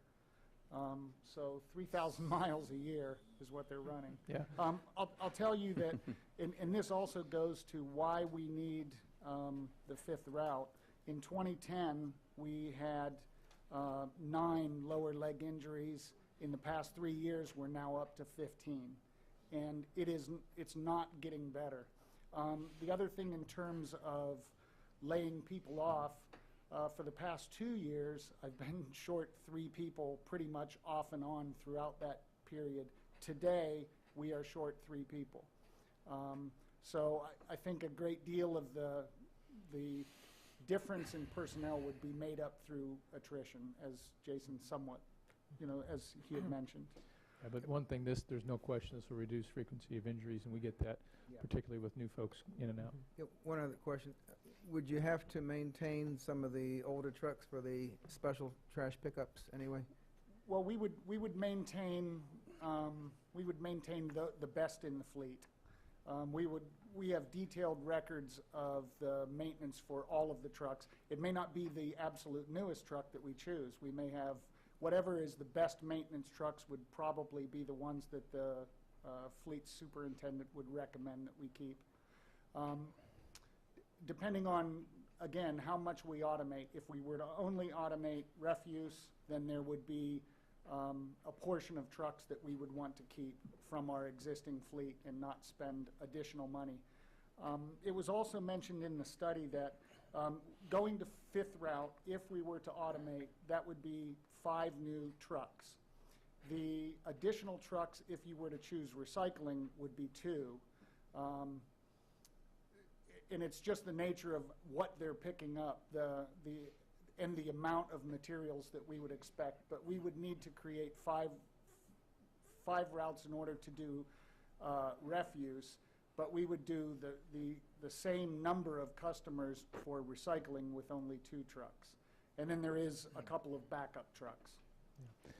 So 3,000 miles a year is what they're running. Yeah. I'll tell you that, and this also goes to why we need the 5th route. In 2010, we had 9 lower leg injuries. In the past 3 years, we're now up to 15. And it's not getting better. The other thing in terms of laying people off, for the past 2 years, I've been short 3 people pretty much off and on throughout that period. Today, we are short 3 people. So I think a great deal of the difference in personnel would be made up through attrition, as Jason somewhat, as he had mentioned. Yeah, but one thing, there's no question this will reduce frequency of injuries, and we get that, Yeah. particularly with new folks in and out. Yeah, one other question. Would you have to maintain some of the older trucks for the special trash pickups anyway? Well, we would maintain the best in the fleet. We have detailed records of the maintenance for all of the trucks. It may not be the absolute newest truck that we choose. We may have whatever is the best maintenance trucks would probably be the ones that the fleet superintendent would recommend that we keep. Depending on, again, how much we automate. If we were to only automate refuse, then there would be a portion of trucks that we would want to keep from our existing fleet and not spend additional money. It was also mentioned in the study that going to 5th route, if we were to automate, that would be 5 new trucks. The additional trucks, if you were to choose recycling, would be 2. And it's just the nature of what they're picking up, and the amount of materials that we would expect. But we would need to create 5 routes in order to do refuse. But we would do the same number of customers for recycling with only 2 trucks. And then there is a couple of backup trucks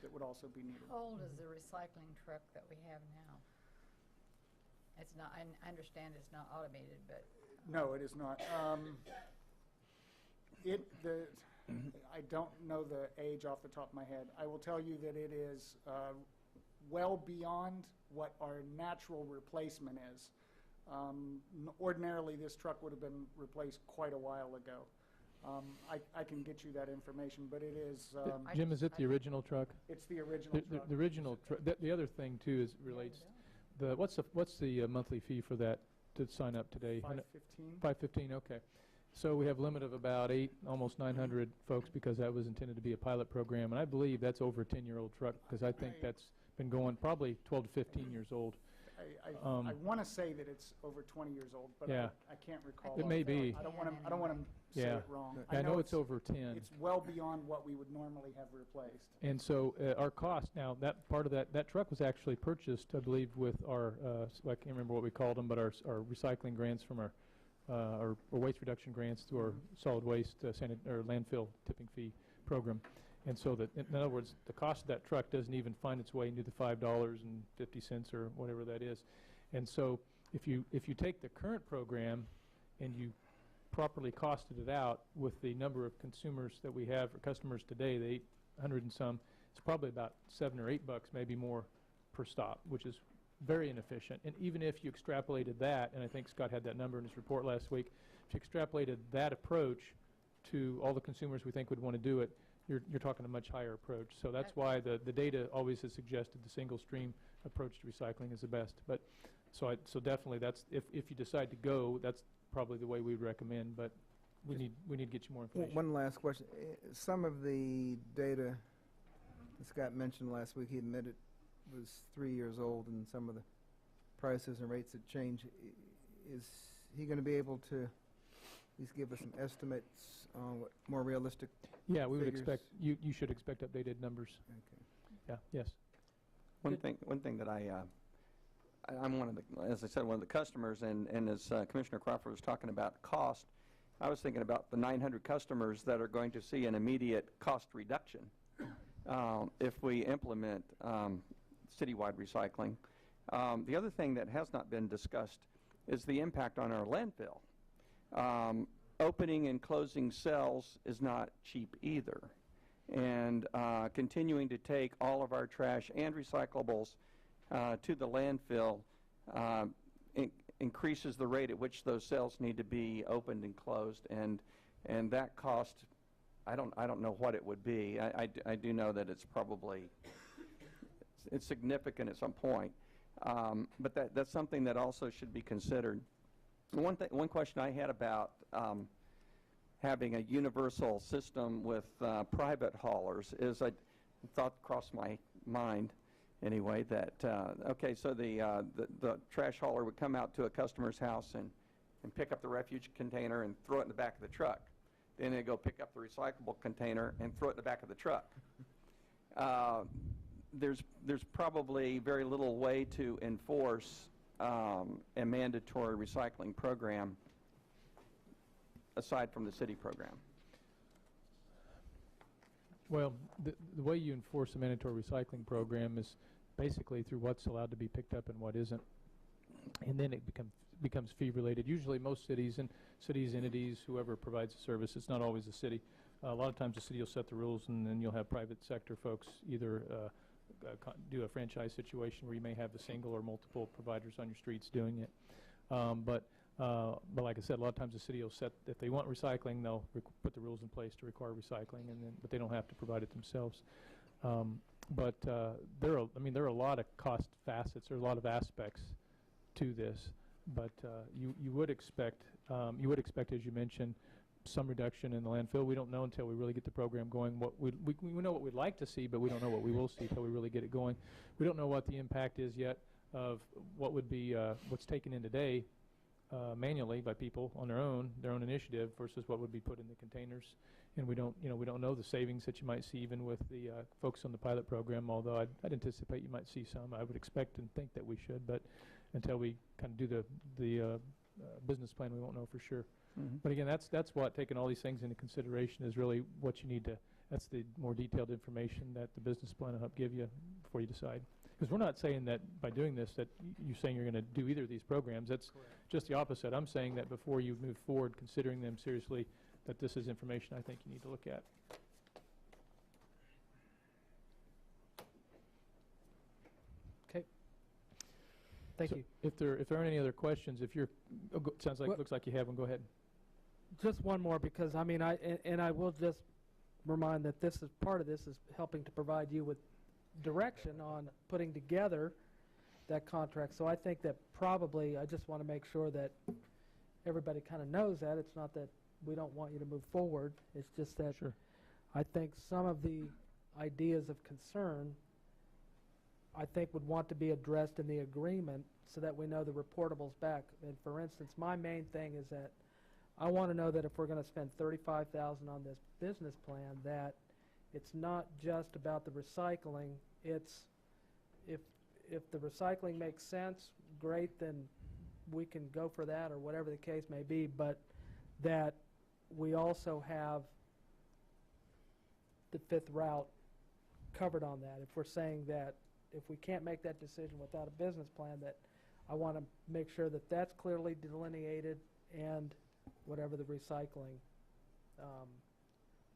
that would also be needed. How old is the recycling truck that we have now? It's not, I understand it's not automated, but. No, it is not. I don't know the age off the top of my head. I will tell you that it is well beyond what our natural replacement is. Ordinarily, this truck would have been replaced quite a while ago. I can get you that information, but it is. Jim, is it the original truck? It's the original truck. The original truck. The other thing too is relates. What's the monthly fee for that to sign up today? $515. $515. Okay. So we have a limit of about almost 900 folks, because that was intended to be a pilot program, and I believe that's over a 10-year-old truck, because I think that's been going probably 12 to 15 years old. I want to say that it's over 20 years old, but Yeah. I can't recall. It may be. I don't want to say Yeah. it wrong. I know it's over 10. It's well beyond what we would normally have replaced. And so our cost now, that part of that truck was actually purchased, I believe, with our I can't remember what we called them, but our recycling grants from our waste reduction grants through our solid waste or landfill tipping fee program. And so that, in other words, the cost of that truck doesn't even find its way into the $5.50 or whatever that is. And so if you take the current program and you properly costed it out with the number of consumers that we have, or customers today, the 800 and some, it's probably about $7 or $8 maybe more per stop, which is very inefficient. And even if you extrapolated that, and I think Scott had that number in his report last week, if you extrapolated that approach to all the consumers we think would want to do it, you're talking a much higher approach. So that's why the data always has suggested the single stream approach to recycling is the best. But so definitely that's, if you decide to go, that's probably the way we would recommend. But we need to get you more information. One last question. Some of the data that Scott mentioned last week, he admitted was 3 years old, and some of the prices and rates had changed. Is he going to be able to at least give us some estimates on what more realistic? Yeah, we would figures? expect, you should expect updated numbers. Okay. Yeah, yes. One thing that I'm one of the, as I said, one of the customers, and as Commissioner Crawford was talking about cost, I was thinking about the 900 customers that are going to see an immediate cost reduction if we implement citywide recycling. The other thing that has not been discussed is the impact on our landfill. Opening and closing cells is not cheap either. And continuing to take all of our trash and recyclables to the landfill increases the rate at which those cells need to be opened and closed, and that cost, I don't know what it would be. I do know that it's probably it's significant at some point, but that's something that also should be considered. One question I had about having a universal system with private haulers is, I thought crossed my mind anyway, that okay, so the trash hauler would come out to a customer's house and pick up the refuge container and throw it in the back of the truck. Then they go pick up the recyclable container and throw it in the back of the truck. There's probably very little way to enforce a mandatory recycling program aside from the city program. Well, the way you enforce a mandatory recycling program is basically through what's allowed to be picked up and what isn't. And then it becomes fee related. Usually most cities, entities, whoever provides the service, it's not always the city. A lot of times the city will set the rules, and then you'll have private sector folks either do a franchise situation where you may have a single or multiple providers on your streets doing it. But like I said, a lot of times the city will set, if they want recycling, they'll put the rules in place to require recycling, but they don't have to provide it themselves. But there are a lot of cost facets, there are a lot of aspects to this. But you would expect, as you mentioned, some reduction in the landfill. We don't know until we really get the program going. We know what we'd like to see, but we don't know what we will see until we really get it going. We don't know what the impact is yet of what would be what's taken in today manually by people on their own initiative versus what would be put in the containers. And we don't know the savings that you might see even with the folks on the pilot program, although I'd anticipate you might see some. I would expect and think that we should, but until we kind of do the business plan, we won't know for sure. Mm-hmm. But again, that's what, taking all these things into consideration, is really what you need to, that's the more detailed information that the business plan will help give you before you decide. Because we're not saying that by doing this that you're saying you're going to do either of these programs. That's correct. Just the opposite. I'm saying that before you move forward, considering them seriously, that this is information I think you need to look at. Okay. Thank you. If there aren't any other questions, sounds like, looks like you have one, go ahead. Just one more, because I will just remind that this is part of this is helping to provide you with direction on putting together that contract. So I think that probably, I just want to make sure that everybody kind of knows that. It's not that we don't want you to move forward. It's just that Sure. I think some of the ideas of concern I think would want to be addressed in the agreement so that we know the reportable's back. And for instance, my main thing is that I want to know that if we're going to spend $35,000 on this business plan, that it's not just about the recycling. It's if the recycling makes sense, great, then we can go for that or whatever the case may be, but that we also have the fifth route covered on that. If we're saying that if we can't make that decision without a business plan, that I want to make sure that that's clearly delineated, and whatever the recycling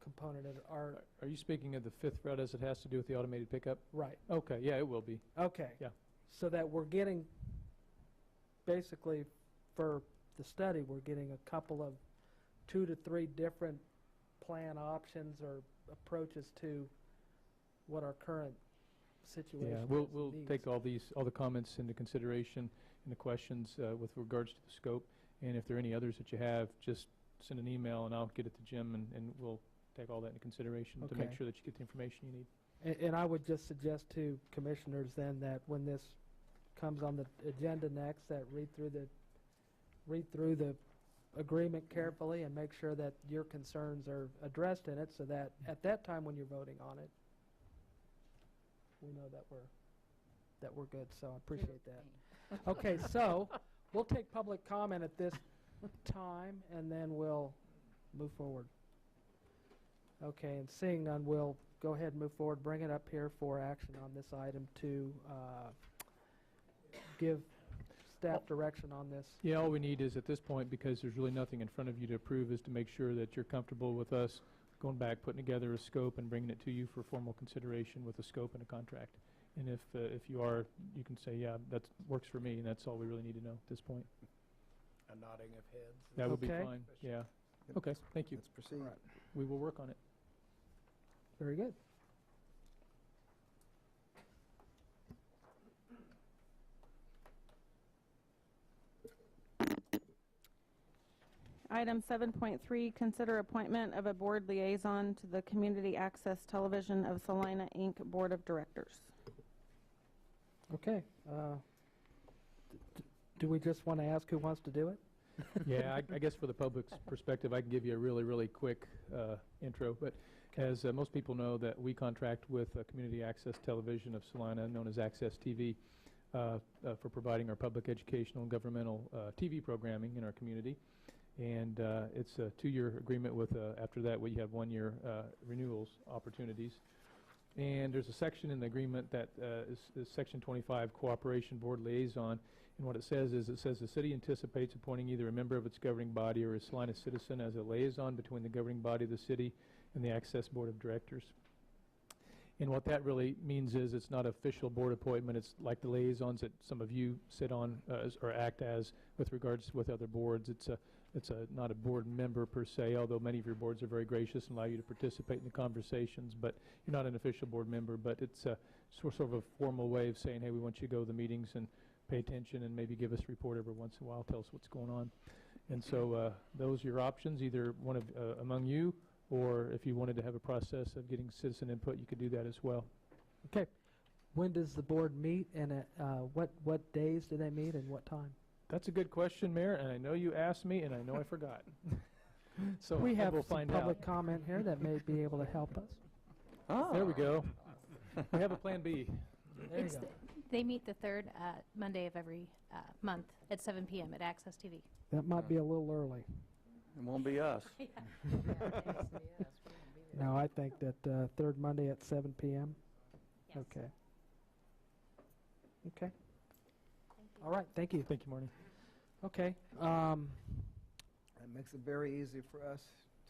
component are. Are you speaking of the fifth route as it has to do with the automated pickup? Right. Okay, yeah, it will be. Okay. Yeah. So that we're getting, basically, for the study, we're getting a couple of 2 to 3 different plan options or approaches to what our current situation Yeah, is. we'll take all the comments into consideration and the questions with regards to the scope. And if there are any others that you have, just send an email, and I'll get it to Jim, and we'll take all that into consideration to make Okay. sure that you get the information you need. And I would just suggest to commissioners then that when this comes on the agenda next, that read through the agreement carefully and make sure that your concerns are addressed in it, so that at that time when you're voting on it, we know that we're good. So I appreciate that. Okay, so we'll take public comment at this time, and then we'll move forward. Okay, and seeing none, we'll go ahead and move forward, bring it up here for action on this item to give staff direction on this. Yeah, all we need is at this point, because there's really nothing in front of you to approve, is to make sure that you're comfortable with us going back, putting together a scope and bringing it to you for formal consideration with a scope and a contract. And if you are, you can say, yeah, that works for me, and that's all we really need to know at this point. A nodding of heads. That would be Okay. fine, yeah. Yep. Okay, thank you. Let's proceed. We will work on it. Very good. Item 7.3, consider appointment of a board liaison to the Community Access Television of Salina, Inc. Board of Directors. Okay. Do we just want to ask who wants to do it? Yeah, I guess for the public's perspective, I can give you a really, really quick intro. But as most people know, that we contract with Community Access Television of Salina, known as Access TV, for providing our public educational and governmental TV programming in our community. And it's a 2-year agreement with, after that, we have 1-year renewals opportunities. And there's a section in the agreement that is Section 25, Cooperation Board Liaison. And what it says is, the city anticipates appointing either a member of its governing body or a Salina citizen as a liaison between the governing body of the city and the Access Board of Directors. And what that really means is it's not an official board appointment. It's like the liaisons that some of you sit on or act as with regards with other boards. It's not a board member per se, although many of your boards are very gracious and allow you to participate in the conversations, but you're not an official board member. But it's sort of a formal way of saying, hey, we want you to go to the meetings and pay attention and maybe give us a report every once in a while, tell us what's going on. And so those are your options, either one of among you, or if you wanted to have a process of getting citizen input, you could do that as well. Okay. When does the board meet, and what days do they meet, and what time? That's a good question, Mayor, and I know you asked me, and I know I forgot. So We have we'll some find public out. comment here that may be able to help us. There we go. We have a plan B. There you It's go. They meet the third Monday of every month at 7 p.m. at Access TV. That might be a little early. It won't be us. No, I think that third Monday at 7 p.m. Yes. Okay. Okay. All right, thank you. Thank you, Marnie. Okay. That makes it very easy for us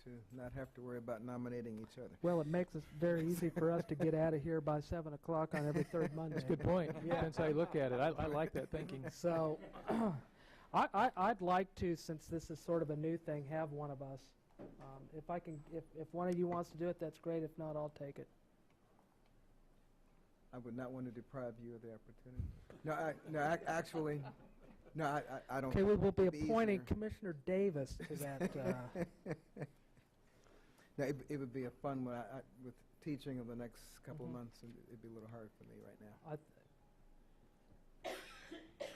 to not have to worry about nominating each other. Well, it makes it very easy for us to get out of here by 7 o'clock on every third Monday. That's a good point. Depends how you look at it. I like that thinking. So I'd like to, since this is sort of a new thing, have one of us. If one of you wants to do it, that's great. If not, I'll take it. I would not want to deprive you of the opportunity. Actually, I don't. Okay, we will be It'd be appointing easier. Commissioner Davis to that. No, it would be a fun one. With teaching of the next couple of months, it'd be a little hard for me right now. All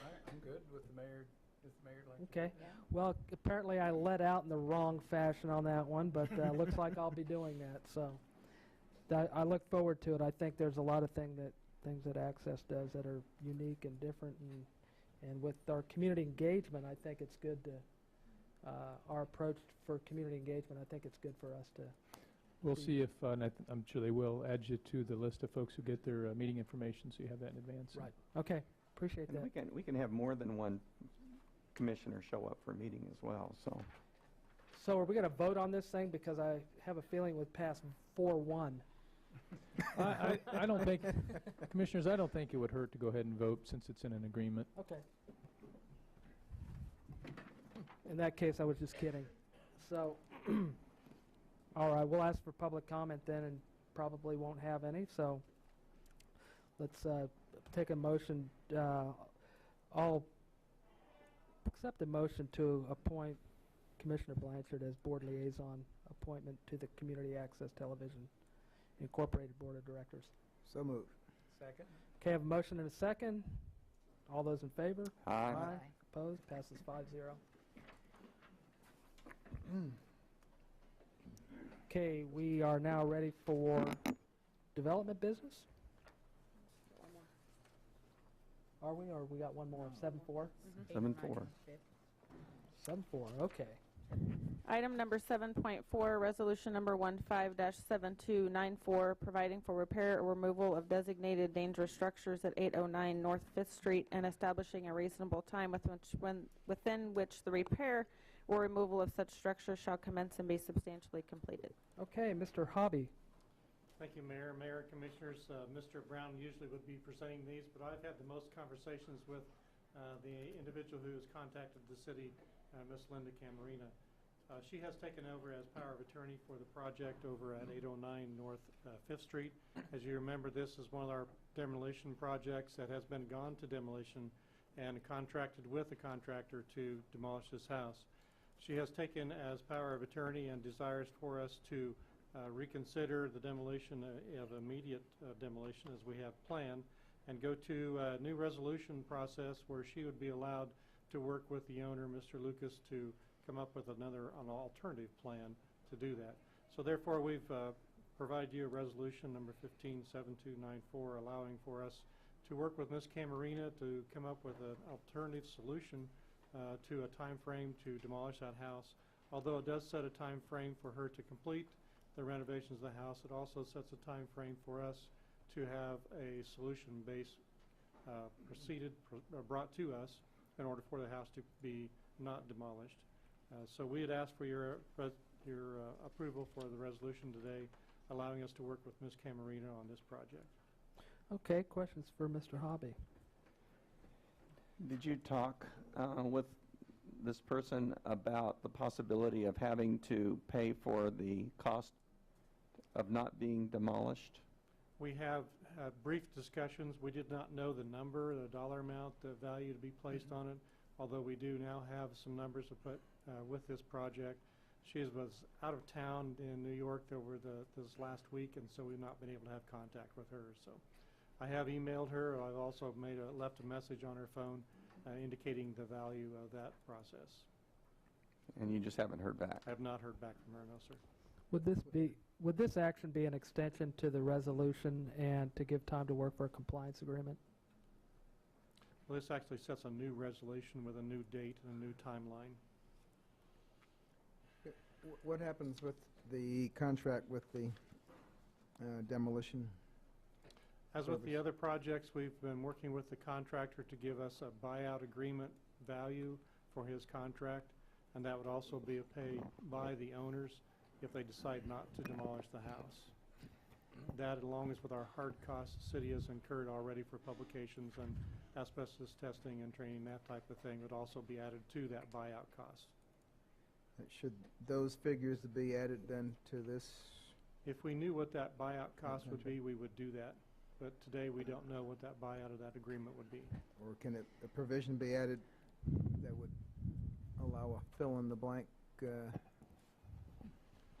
right, I'm good with the mayor. Is the mayor like? Okay. Well, apparently I let out in the wrong fashion on that one, but looks like I'll be doing that. So I look forward to it. I think there's a lot of things that Access does that are unique and different, and with our community engagement, I think it's good to our approach for community engagement. I think it's good for us to. We'll see if, and I'm sure they will, add you to the list of folks who get their meeting information, so you have that in advance. Right. Okay. Appreciate And that. we can have more than one commissioner show up for a meeting as well, so. So are we going to vote on this thing? Because I have a feeling it would pass 4-1. I don't think, Commissioners, I don't think it would hurt to go ahead and vote since it's in an agreement. Okay. In that case, I was just kidding. So, all right, we'll ask for public comment then, and probably won't have any. So let's take a motion. I'll accept a motion to appoint Commissioner Blanchard as Board Liaison appointment to the Community Access Television Incorporated Board of Directors. So moved. Second? Okay, I have a motion and a second. All those in favor? Aye. Opposed? Passes 5-0. Okay, we are now ready for development business. Are we, or we got one more? 7-4? 7-4. 7-4, okay. Item number 7.4, resolution number 15-7294, providing for repair or removal of designated dangerous structures at 809 North 5th Street and establishing a reasonable time within which the repair or removal of such structures shall commence and be substantially completed. Okay, Mr. Hobby. Thank you, Mayor. Mayor, Commissioners, Mr. Brown usually would be presenting these, but I've had the most conversations with the individual who has contacted the city, Ms. Linda Camarina. She has taken over as power of attorney for the project over at 809 North 5th Street. As you remember, this is one of our demolition projects that has been gone to demolition and contracted with a contractor to demolish this house. She has taken as power of attorney and desires for us to reconsider the demolition of immediate demolition as we have planned and go to a new resolution process where she would be allowed to work with the owner, Mr. Lucas, to come up with an alternative plan to do that. So therefore, we've provided you a resolution number 15-7294 allowing for us to work with Ms. Camarina to come up with an alternative solution to a time frame to demolish that house. Although it does set a time frame for her to complete the renovations of the house, it also sets a time frame for us to have a solution-based brought to us in order for the house to be not demolished. So we had asked for your approval for the resolution today, allowing us to work with Ms. Camarina on this project. Okay, questions for Mr. Hobby? Did you talk with this person about the possibility of having to pay for the cost of not being demolished? We have brief discussions. We did not know the number, the dollar amount, the value to be placed on it, although we do now have some numbers to put with this project. She was out of town in New York over this last week, and so we've not been able to have contact with her. So I have emailed her. I've also left a message on her phone indicating the value of that process. And you just haven't heard back? I have not heard back from her, no, sir. Would this action be an extension to the resolution and to give time to work for a compliance agreement? Well, this actually sets a new resolution with a new date and a new timeline. What happens with the contract with the demolition? As with the other projects, we've been working with the contractor to give us a buyout agreement value for his contract, and that would also be paid by the owners if they decide not to demolish the house. That, along with our hard costs the city has incurred already for publications and asbestos testing and training, that type of thing, would also be added to that buyout cost. Should those figures be added then to this? If we knew what that buyout cost would be, we would do that. But today, we don't know what that buyout of that agreement would be. Or can a provision be added that would allow a fill-in-the-blank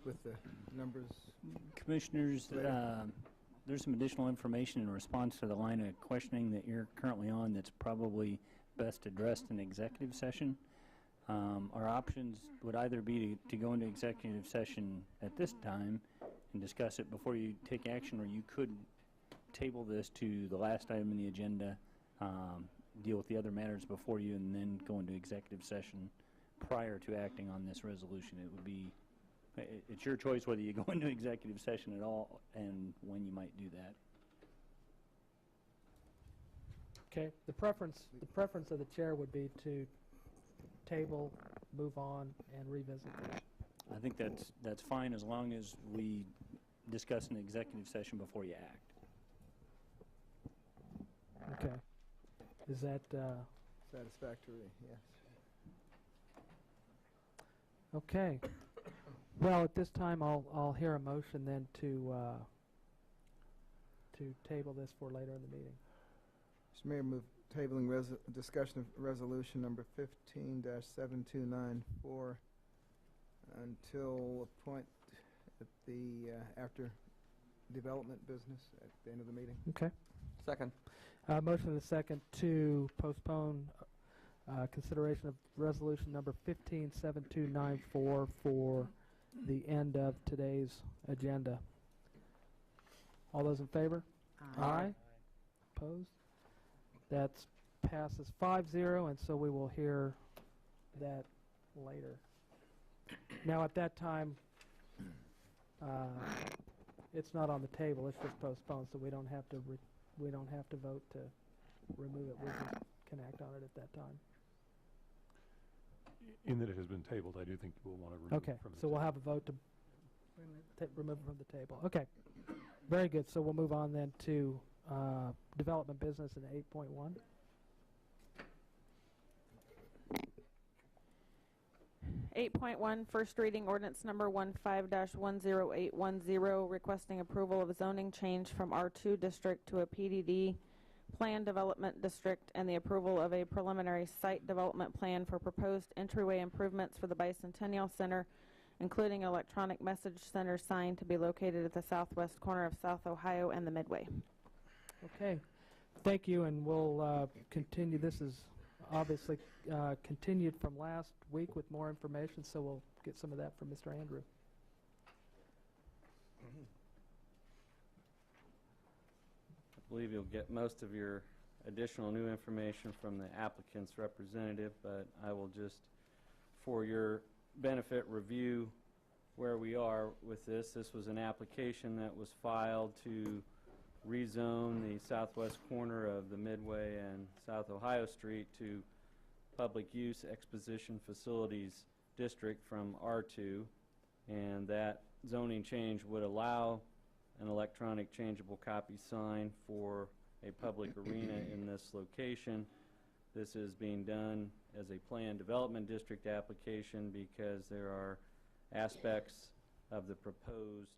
with the numbers? Commissioners, there's some additional information in response to the line of questioning that you're currently on that's probably best addressed in executive session. Our options would either be to go into executive session at this time and discuss it before you take action, or you could table this to the last item in the agenda, deal with the other matters before you, and then go into executive session prior to acting on this resolution. It would be, it's your choice whether you go into executive session at all and when you might do that. Okay, the preference of the chair would be to table, move on, and revisit. I think that's fine as long as we discuss in executive session before you act. Okay. Is that Satisfactory, yes. okay? Well, at this time, I'll hear a motion then to table this for later in the meeting. Mr. Mayor, move tabling discussion of resolution number 15-7294 until a point at the, after development business at the end of the meeting. Okay. Second. Motion and a second to postpone consideration of resolution number 157294 for the end of today's agenda. All those in favor? Aye. Opposed? That passes 5-0, and so we will hear that later. Now, at that time, it's not on the table. It's just postponed, so we don't have to vote to remove it. We can act on it at that time. In that it has been tabled, I do think we'll want to remove Okay, it from the so we'll have a vote to remove it from the table. Okay, very good. So we'll move on then to development business in 8.1. First reading ordinance number 15-10810, requesting approval of a zoning change from R2 district to a PDD plan development district and the approval of a preliminary site development plan for proposed entryway improvements for the Bicentennial Center, including electronic message center sign to be located at the southwest corner of South Ohio and the Midway. Okay, thank you, and we'll continue. This is obviously continued from last week with more information, so we'll get some of that from Mr. Andrew. I believe you'll get most of your additional new information from the applicant's representative, but I will just, for your benefit, review where we are with this. This was an application that was filed to rezone the southwest corner of the Midway and South Ohio Street to Public Use Exposition Facilities District from R2, and that zoning change would allow an electronic changeable copy sign for a public arena in this location. This is being done as a planned development district application because there are aspects of the proposed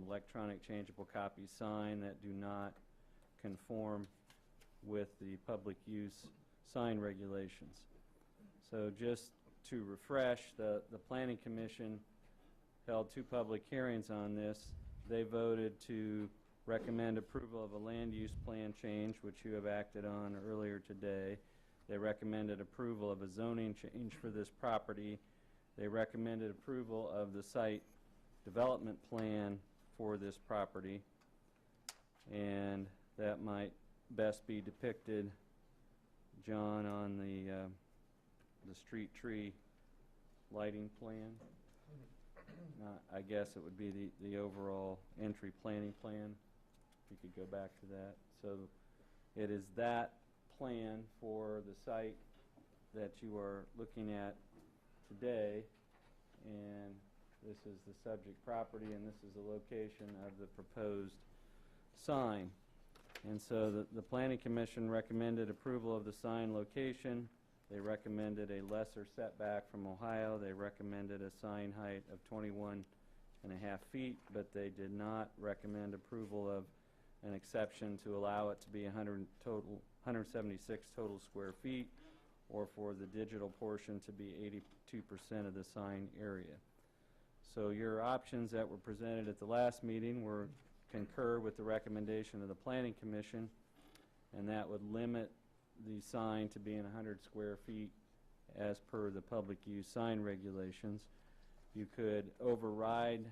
electronic changeable copy sign that do not conform with the public use sign regulations. So just to refresh, the Planning Commission held 2 public hearings on this. They voted to recommend approval of a land use plan change, which you have acted on earlier today. They recommended approval of a zoning change for this property. They recommended approval of the site development plan for this property, and that might best be depicted, John, on the street tree lighting plan. I guess it would be the overall entry planning plan. You could go back to that. So it is that plan for the site that you are looking at today, and this is the subject property, and this is the location of the proposed sign. And so the Planning Commission recommended approval of the sign location. They recommended a lesser setback from Ohio. They recommended a sign height of 21.5 feet, but they did not recommend approval of an exception to allow it to be 176 total square feet, or for the digital portion to be 82% of the sign area. So your options that were presented at the last meeting were concur with the recommendation of the Planning Commission, and that would limit the sign to being 100 square feet as per the public use sign regulations. You could override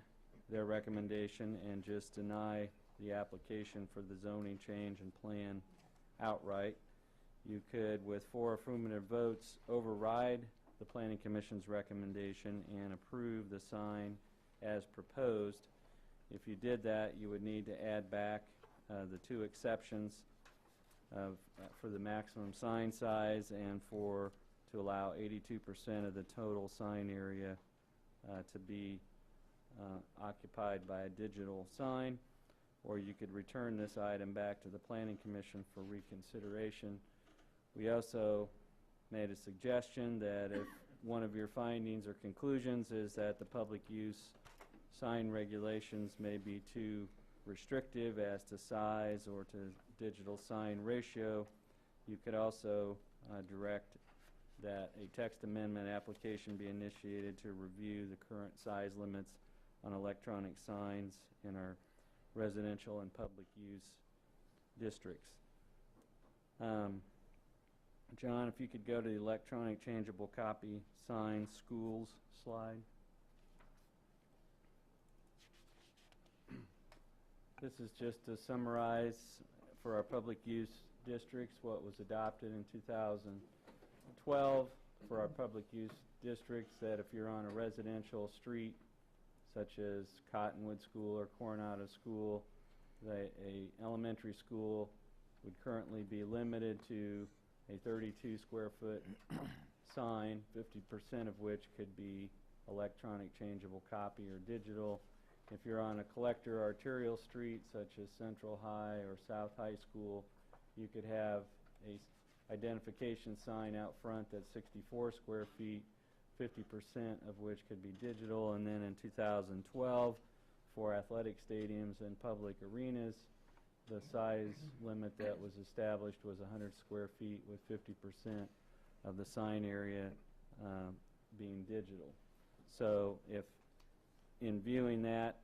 their recommendation and just deny the application for the zoning change and plan outright. You could, with 4 affirmative votes, override the Planning Commission's recommendation and approve the sign as proposed. If you did that, you would need to add back the 2 exceptions for the maximum sign size and to allow 82% of the total sign area to be occupied by a digital sign, or you could return this item back to the Planning Commission for reconsideration. We also made a suggestion that if one of your findings or conclusions is that the public use sign regulations may be too restrictive as to size or to digital sign ratio, you could also direct that a text amendment application be initiated to review the current size limits on electronic signs in our residential and public use districts. John, if you could go to the electronic changeable copy signs schools slide. This is just to summarize for our public use districts what was adopted in 2012 for our public use districts, that if you're on a residential street such as Cottonwood School or Coronado School, a elementary school would currently be limited to a 32 square foot sign, 50% of which could be electronic changeable copy or digital. If you're on a collector arterial street such as Central High or South High School, you could have a identification sign out front that's 64 square feet, 50% of which could be digital. And then in 2012, for athletic stadiums and public arenas, the size limit that was established was 100 square feet with 50% of the sign area being digital. So if in viewing that,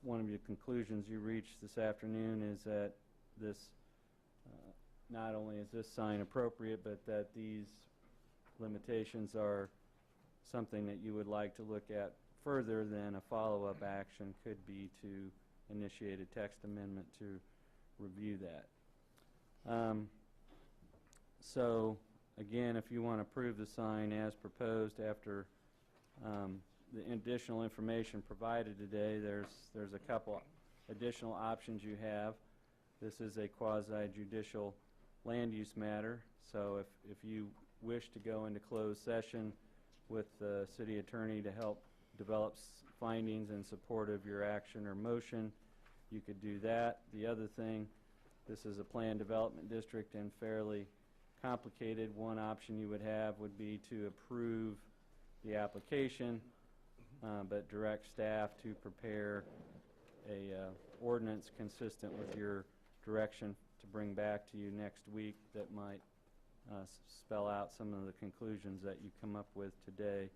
one of your conclusions you reached this afternoon is that this, not only is this sign appropriate, but that these limitations are something that you would like to look at further, then a follow-up action could be to initiate a text amendment to review that. So again, if you want to approve the sign as proposed after the additional information provided today, there's a couple additional options you have. This is a quasi-judicial land use matter, so if you wish to go into closed session with the city attorney to help develop findings in support of your action or motion, you could do that. The other thing, this is a planned development district and fairly complicated. One option you would have would be to approve the application, but direct staff to prepare a ordinance consistent with your direction to bring back to you next week that might spell out some of the conclusions that you come up with today.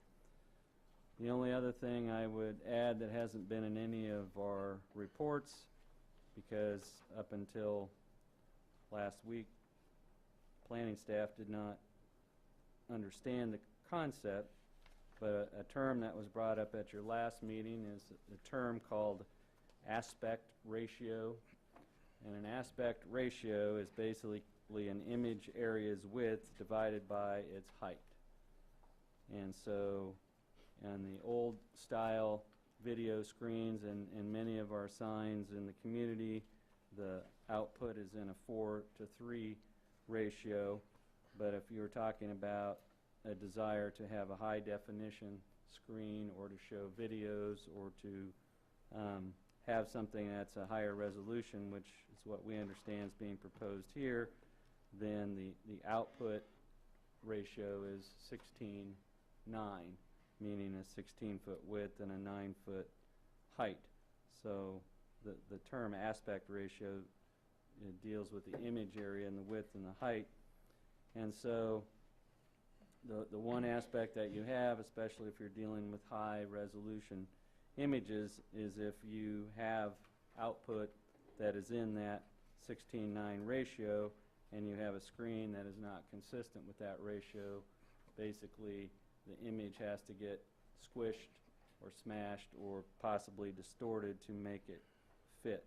The only other thing I would add that hasn't been in any of our reports, because up until last week, planning staff did not understand the concept, but a term that was brought up at your last meeting is a term called aspect ratio. And an aspect ratio is basically an image area's width divided by its height. And so on the old style video screens and many of our signs in the community, the output is in a 4:3 ratio. But if you were talking about a desire to have a high definition screen or to show videos or to have something that's a higher resolution, which is what we understand is being proposed here, then the output ratio is 16:9, meaning a 16-foot width and a 9-foot height. So the term aspect ratio deals with the image area and the width and the height. And so the one aspect that you have, especially if you're dealing with high resolution images, is if you have output that is in that 16:9 ratio and you have a screen that is not consistent with that ratio, basically the image has to get squished or smashed or possibly distorted to make it fit.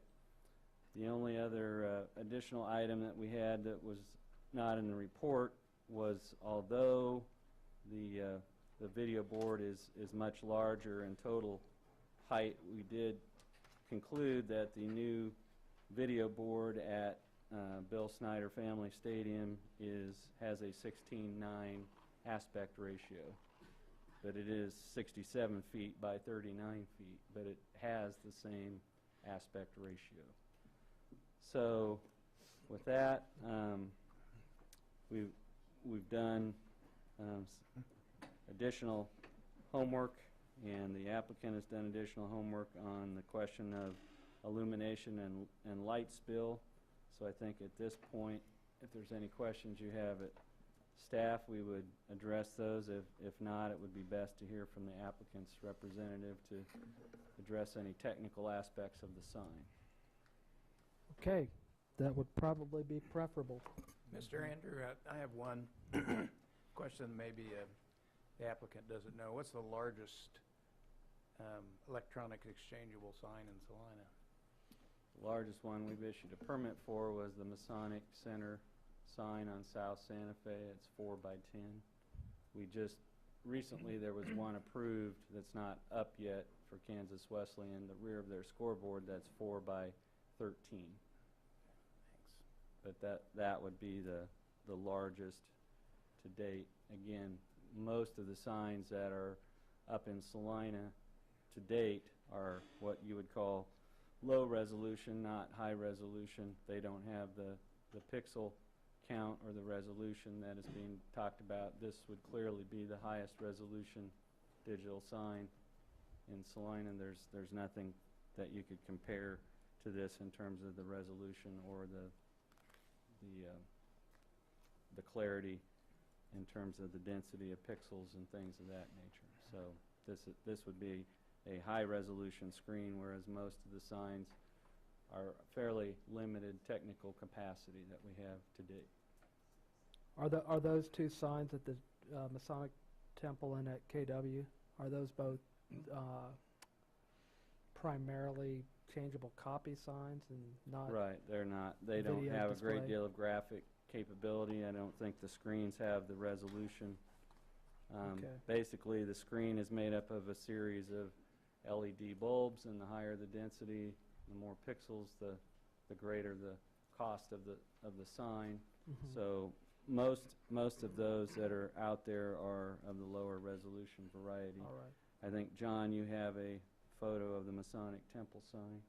The only other additional item that we had that was not in the report was, although the video board is much larger in total height, we did conclude that the new video board at Bill Snyder Family Stadium has a 16:9 aspect ratio, but it is 67 feet by 39 feet, but it has the same aspect ratio. So with that, we've done additional homework, and the applicant has done additional homework on the question of illumination and light spill. So I think at this point, if there's any questions you have at staff, we would address those. If not, it would be best to hear from the applicant's representative to address any technical aspects of the sign. Okay, that would probably be preferable. Mr. Andrew, I have one question maybe the applicant doesn't know. What's the largest electronic exchangeable sign in Salina? The largest one we've issued a permit for was the Masonic Center sign on South Santa Fe. It's 4 by 10. We just recently, there was one approved that's not up yet for Kansas Wesleyan, the rear of their scoreboard, that's 4 by 13. But that would be the largest to date. Again, most of the signs that are up in Salina to date are what you would call low resolution, not high resolution. They don't have the pixel count or the resolution that is being talked about. This would clearly be the highest resolution digital sign in Salina. There's nothing that you could compare to this in terms of the resolution or the clarity in terms of the density of pixels and things of that nature. So this would be a high resolution screen, whereas most of the signs are fairly limited technical capacity that we have to date. Are those two signs at the Masonic Temple and at KW, are those both primarily changeable copy signs and not? Right, they're not. They don't video have a great display? deal of graphic capability. I don't think the screens have the resolution. Okay. Basically, the screen is made up of a series of LED bulbs, and the higher the density, the more pixels, the greater the cost of the sign. Mhm. So most of those that are out there are of the lower resolution variety. All right. I think, John, you have a photo of the Masonic Temple sign.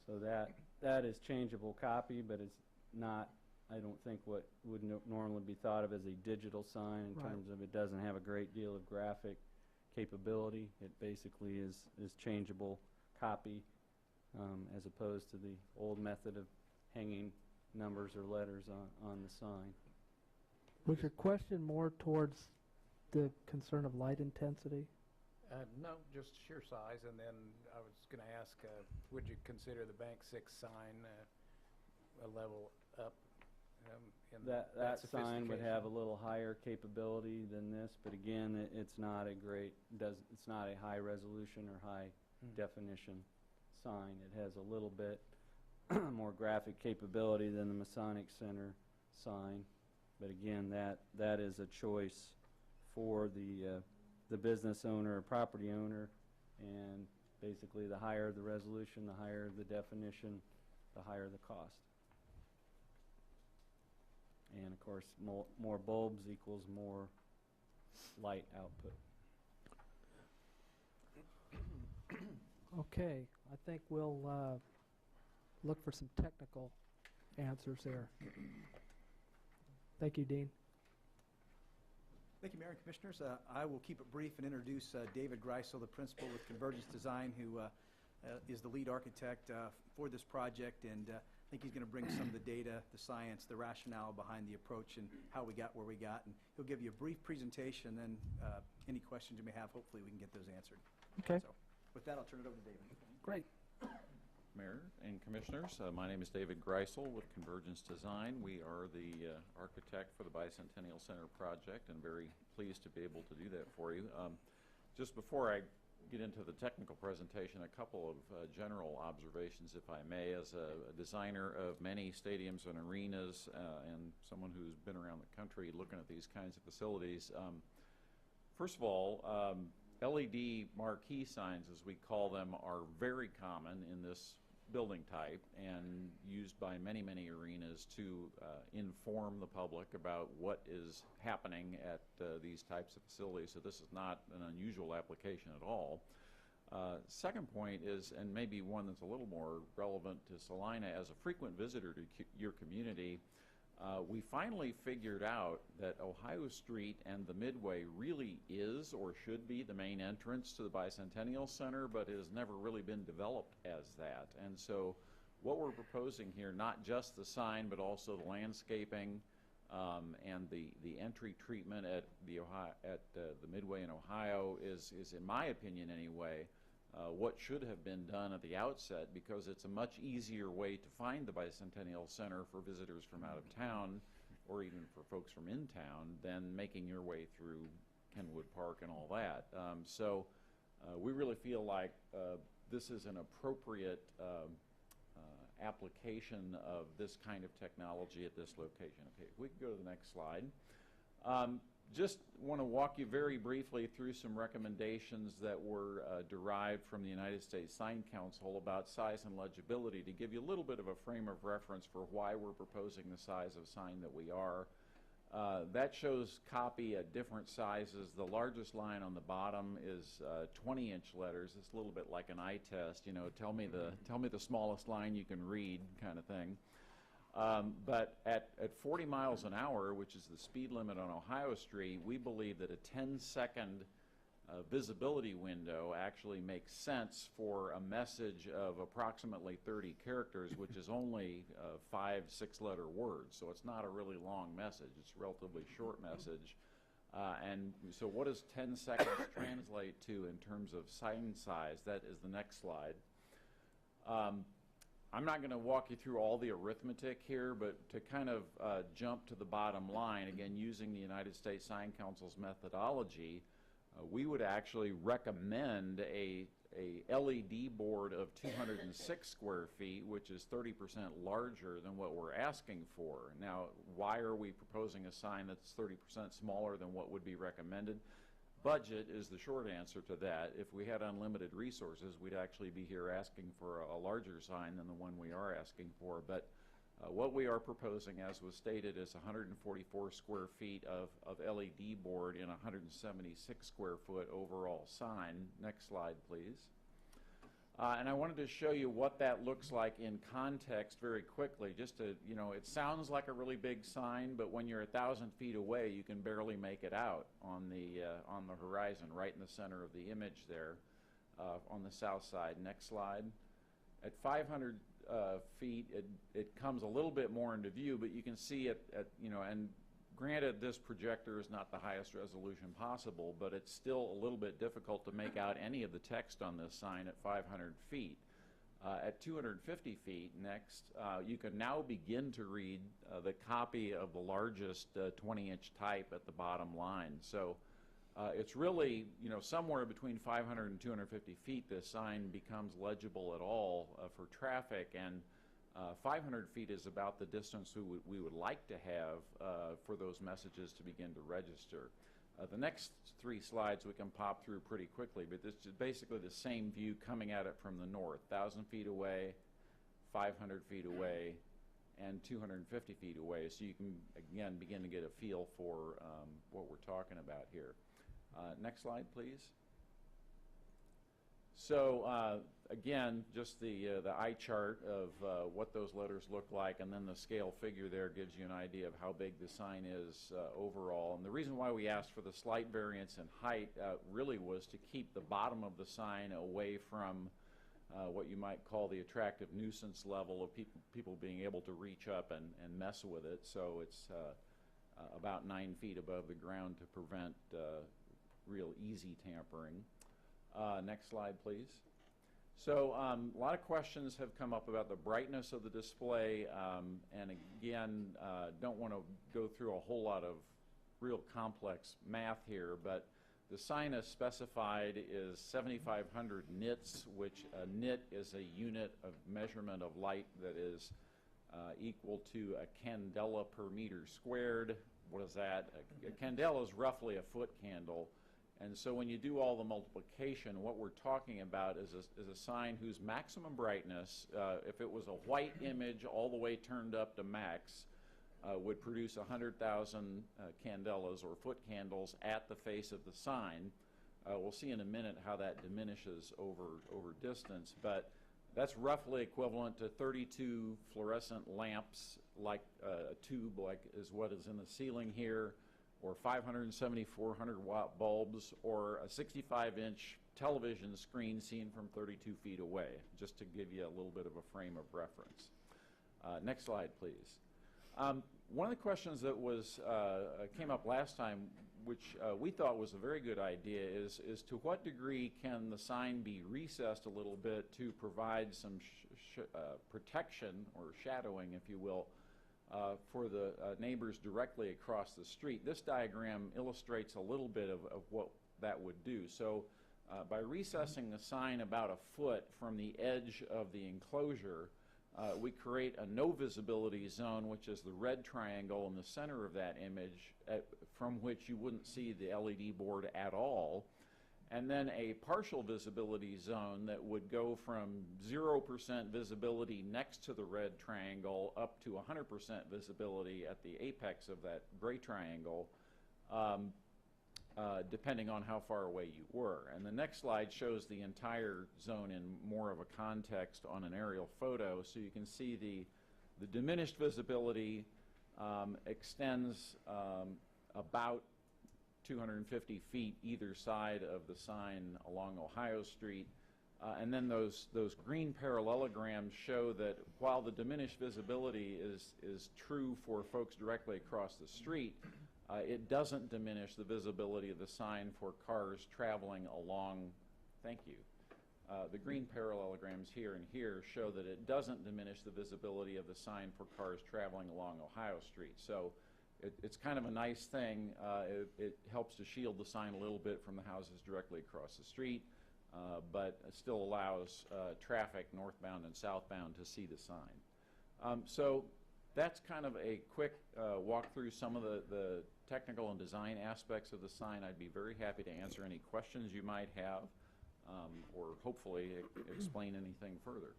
So that is changeable copy, but it's not, I don't think, what would normally be thought of as a digital sign in Right. terms of it doesn't have a great deal of graphic capability. It basically is changeable copy as opposed to the old method of hanging numbers or letters on the sign. Was your question more towards the concern of light intensity? No, just sheer size. And then I was going to ask, would you consider the Bank 6 sign a level up? That sign would have a sophistication? little higher capability than this, but again, it's not a it's not a high resolution or high definition sign. It has a little bit more graphic capability than the Masonic Center sign, but again, that is a choice for the business owner or property owner, and basically the higher the resolution, the higher the definition, the higher the cost. And of course, more bulbs equals more light output. Okay, I think we'll look for some technical answers here. Thank you, Dean. Thank you, Mayor and Commissioners. I will keep it brief and introduce David Greisel, the principal with Convergence Design, who is the lead architect for this project, and I think he's going to bring some of the data, the science, the rationale behind the approach and how we got where we got, and he'll give you a brief presentation, and then any questions you may have, hopefully we can get those answered. Okay. So with that, I'll turn it over to David. Great. Mayor and Commissioners, my name is David Greisel with Convergence Design. We are the architect for the Bicentennial Center project, and very pleased to be able to do that for you. Just before I get into the technical presentation, a couple of general observations, if I may. As a designer of many stadiums and arenas, and someone who's been around the country looking at these kinds of facilities, first of all, LED marquee signs, as we call them, are very common in this building type and used by many, many arenas to inform the public about what is happening at these types of facilities. So this is not an unusual application at all. Second point is, and maybe one that's a little more relevant to Salina, as a frequent visitor to your community, we finally figured out that Ohio Street and the Midway really is or should be the main entrance to the Bicentennial Center, but it has never really been developed as that. And so what we're proposing here, not just the sign, but also the landscaping, and the entry treatment at the Midway in Ohio is in my opinion anyway, what should have been done at the outset, because it's a much easier way to find the Bicentennial Center for visitors from out of town, or even for folks from in town, than making your way through Kenwood Park and all that. So we really feel like this is an appropriate application of this kind of technology at this location. Okay, if we can go to the next slide. Just want to walk you very briefly through some recommendations that were derived from the United States Sign Council about size and legibility, to give you a little bit of a frame of reference for why we're proposing the size of sign that we are. That shows copy at different sizes. The largest line on the bottom is 20-inch letters. It's a little bit like an eye test, you know, tell me the smallest line you can read kind of thing. But at 40 miles an hour, which is the speed limit on Ohio Street, we believe that a 10-second visibility window actually makes sense for a message of approximately 30 characters, which is only 5 6-letter words. So it's not a really long message. It's a relatively short message. And so what does 10 seconds translate to in terms of sign size? That is the next slide. I'm not going to walk you through all the arithmetic here, but to kind of jump to the bottom line, again, using the United States Sign Council's methodology, we would actually recommend a LED board of 206 square feet, which is 30% larger than what we're asking for. Now, why are we proposing a sign that's 30% smaller than what would be recommended? Budget is the short answer to that. If we had unlimited resources, we'd actually be here asking for a larger sign than the one we are asking for. But what we are proposing, as was stated, is 144 square feet of LED board in a 176 square foot overall sign. Next slide, please. And I wanted to show you what that looks like in context very quickly, just to, you know, it sounds like a really big sign, but when you're 1,000 feet away, you can barely make it out on the horizon, right in the center of the image there on the south side. Next slide. At 500 feet, it comes a little bit more into view, but you can see it at, you know, and granted, this projector is not the highest resolution possible, but it's still a little bit difficult to make out any of the text on this sign at 500 feet. At 250 feet, next, you can now begin to read the copy of the largest 20-inch type at the bottom line. So it's really, you know, somewhere between 500 and 250 feet, this sign becomes legible at all for traffic, and 500 feet is about the distance we would like to have for those messages to begin to register. The next 3 slides we can pop through pretty quickly, but this is basically the same view coming at it from the north. 1,000 feet away, 500 feet away, and 250 feet away. So you can, again, begin to get a feel for what we're talking about here. Next slide, please. So again, just the eye chart of what those letters look like, and then the scale figure there gives you an idea of how big the sign is overall. And the reason why we asked for the slight variance in height really was to keep the bottom of the sign away from what you might call the attractive nuisance level of people being able to reach up and mess with it. So it's about 9 feet above the ground to prevent real easy tampering. Next slide, please. So a lot of questions have come up about the brightness of the display, and again, don't want to go through a whole lot of real complex math here, but the sign as specified is 7,500 nits, which a nit is a unit of measurement of light that is equal to a candela per meter squared. What is that? A candela is roughly a foot candle. And so when you do all the multiplication, what we're talking about is a sign whose maximum brightness, if it was a white image all the way turned up to max, would produce 100,000 candelas or foot candles at the face of the sign. We'll see in a minute how that diminishes over distance, but that's roughly equivalent to 32 fluorescent lamps, like a tube, like is what is in the ceiling here, or 570 400-watt bulbs, or a 65-inch television screen seen from 32 feet away, just to give you a little bit of a frame of reference. Next slide, please. One of the questions that was came up last time, which we thought was a very good idea, is to what degree can the sign be recessed a little bit to provide some protection or shadowing, if you will, for the neighbors directly across the street. This diagram illustrates a little bit of what that would do. So by recessing the sign about a foot from the edge of the enclosure, we create a no visibility zone, which is the red triangle in the center of that image, from which you wouldn't see the LED board at all, and then a partial visibility zone that would go from 0% visibility next to the red triangle up to 100% visibility at the apex of that gray triangle, depending on how far away you were. And the next slide shows the entire zone in more of a context on an aerial photo, so you can see the diminished visibility extends about 250 feet either side of the sign along Ohio Street. And then those green parallelograms show that while the diminished visibility is true for folks directly across the street, it doesn't diminish the visibility of the sign for cars traveling along. Thank you. The green parallelograms here and here show that it doesn't diminish the visibility of the sign for cars traveling along Ohio Street. So it's kind of a nice thing. It helps to shield the sign a little bit from the houses directly across the street, but it still allows traffic northbound and southbound to see the sign. So that's kind of a quick walk through some of the technical and design aspects of the sign. I'd be very happy to answer any questions you might have, or hopefully explain anything further.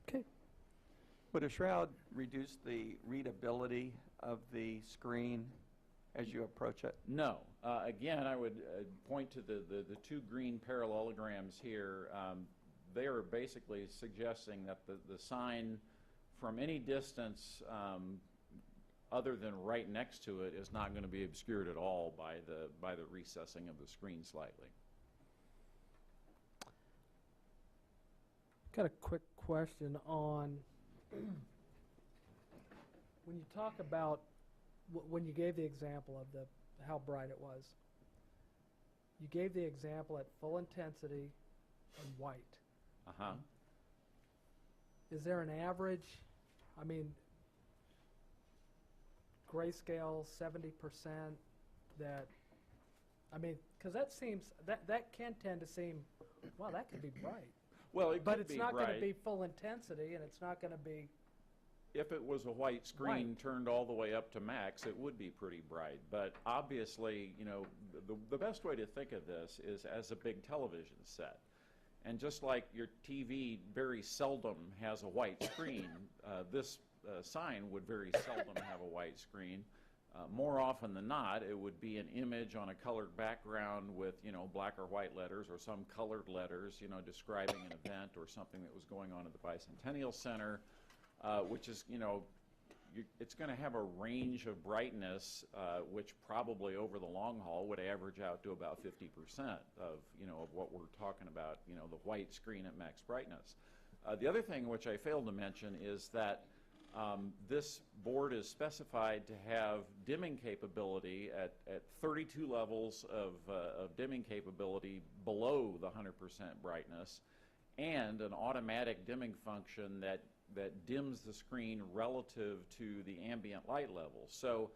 Okay. Would a shroud reduce the readability of the screen as you approach it? No. Again, I would point to the two green parallelograms here. They are basically suggesting that the sign from any distance other than right next to it is not going to be obscured at all by the recessing of the screen slightly. Got a quick question on when you talk about when you gave the example of how bright it was. You gave the example at full intensity and white. Uh-huh. Is there an average? I mean, grayscale 70% that, I mean, because that seems, that can tend to seem, wow, that could be bright. Well, it but could it's be not going to bright. be full intensity, and it's not going to be. If it was a white screen turned all the way up to max, it would be pretty bright. But obviously, you know, the best way to think of this is as a big television set. And just like your TV very seldom has a white screen, this sign would very seldom have a white screen. More often than not, it would be an image on a colored background with, you know, black or white letters or some colored letters, you know, describing an event or something that was going on at the Bicentennial Center, which is, you know, it's going to have a range of brightness, which probably over the long haul would average out to about 50% of, you know, of what we're talking about, you know, the white screen at max brightness. The other thing which I failed to mention is that this board is specified to have dimming capability at 32 levels of dimming capability below the 100% brightness, and an automatic dimming function that dims the screen relative to the ambient light level. So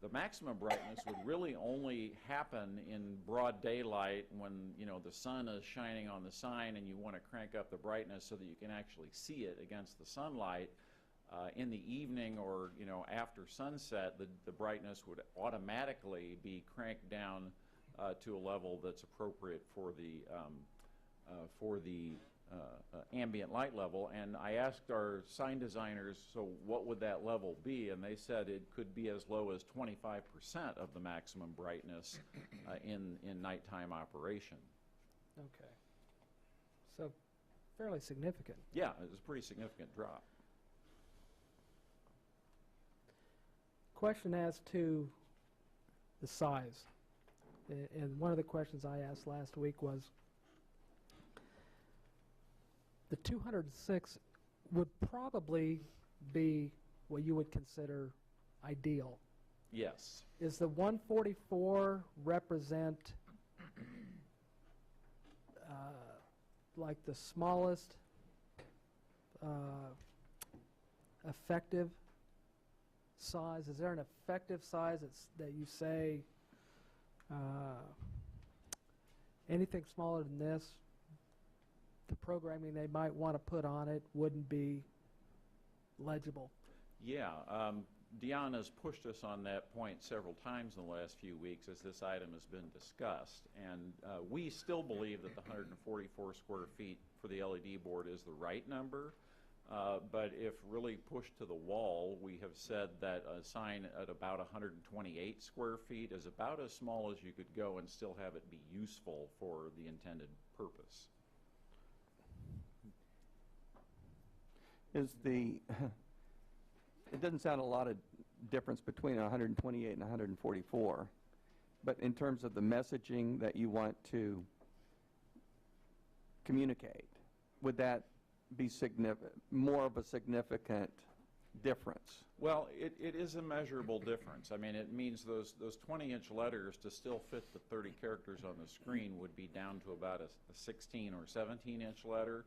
the maximum brightness would really only happen in broad daylight when, you know, the sun is shining on the sign and you want to crank up the brightness so that you can actually see it against the sunlight. In the evening or, you know, after sunset, the brightness would automatically be cranked down to a level that's appropriate for the ambient light level. And I asked our sign designers, so what would that level be? And they said it could be as low as 25% of the maximum brightness in nighttime operation. Okay. So fairly significant. Yeah, it was a pretty significant drop. Question as to the size. And one of the questions I asked last week was, the 206 would probably be what you would consider ideal. Yes. Is the 144 represent like the smallest effective size? Is there an effective size that you say anything smaller than this, the programming they might want to put on it wouldn't be legible? Yeah, Deanna has pushed us on that point several times in the last few weeks as this item has been discussed. And we still believe that the 144 square feet for the LED board is the right number. But if really pushed to the wall, we have said that a sign at about 128 square feet is about as small as you could go and still have it be useful for the intended purpose. It doesn't sound a lot of difference between 128 and 144, but in terms of the messaging that you want to communicate, would that be more of a significant difference? Well, it is a measurable difference. I mean, it means those 20-inch letters to still fit the 30 characters on the screen would be down to about a 16 or 17-inch letter.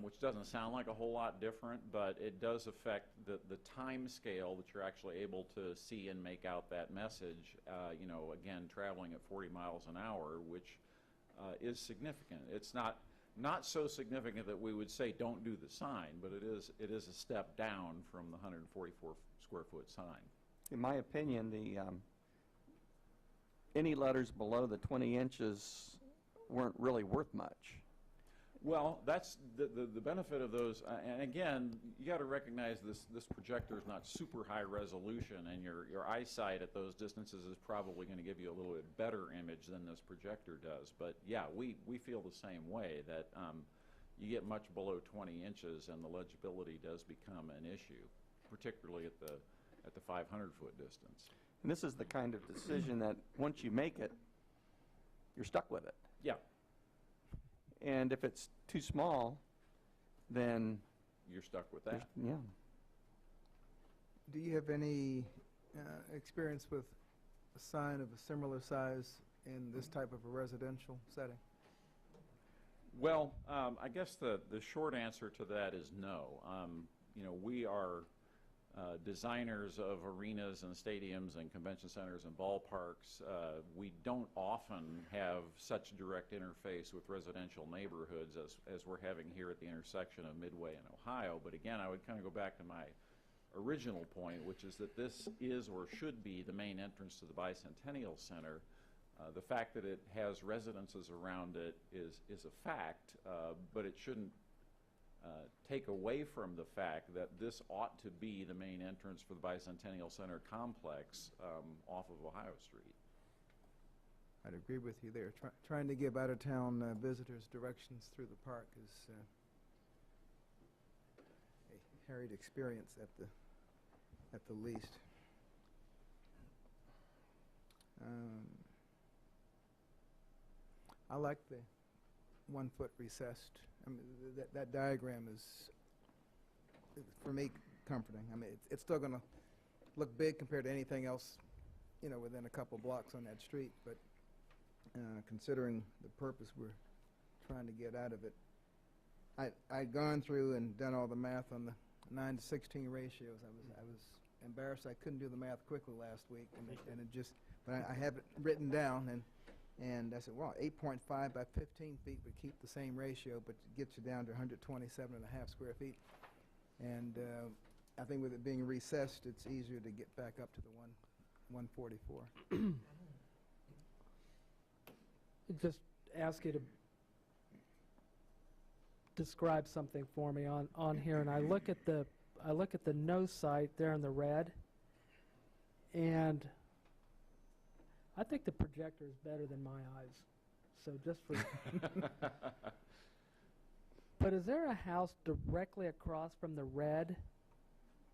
Which doesn't sound like a whole lot different, but it does affect the time scale that you're actually able to see and make out that message, you know, again, traveling at 40 miles an hour, which is significant. It's not so significant that we would say don't do the sign, but it is a step down from the 144 square foot sign. In my opinion, any letters below the 20 inches weren't really worth much. Well, that's the benefit of those, and again, you got to recognize this projector is not super high resolution, and your eyesight at those distances is probably going to give you a little bit better image than this projector does. But yeah, we feel the same way, that you get much below 20 inches and the legibility does become an issue, particularly at the 500-foot distance. And this is the kind of decision that once you make it, you're stuck with it. Yeah. And if it's too small, then you're stuck with that. Yeah. Do you have any experience with a sign of a similar size in this type of a residential setting? Well, I guess the short answer to that is no. You know, we are designers of arenas and stadiums and convention centers and ballparks. We don't often have such direct interface with residential neighborhoods as we're having here at the intersection of Midway and Ohio. But again, I would kind of go back to my original point, which is that this is or should be the main entrance to the Bicentennial Center. The fact that it has residences around it is a fact, but it shouldn't take away from the fact that this ought to be the main entrance for the Bicentennial Center complex off of Ohio Street. I'd agree with you there. Trying to give out-of-town visitors directions through the park is a harried experience at the least. I like the 1 foot recessed. I mean, that diagram is, for me, comforting. I mean, it's still going to look big compared to anything else, you know, within a couple blocks on that street. But considering the purpose we're trying to get out of it, I'd gone through and done all the math on the 9 to 16 ratios. I was embarrassed I couldn't do the math quickly last week, and it just. But I have it written down, and I said, well, 8.5 by 15 feet would keep the same ratio, but it gets you down to 127.5 square feet. And I think with it being recessed, it's easier to get back up to the 144. Just ask you to describe something for me on here, and I look at the no sight there in the red, and I think the projector is better than my eyes. So just for But is there a house directly across from the red?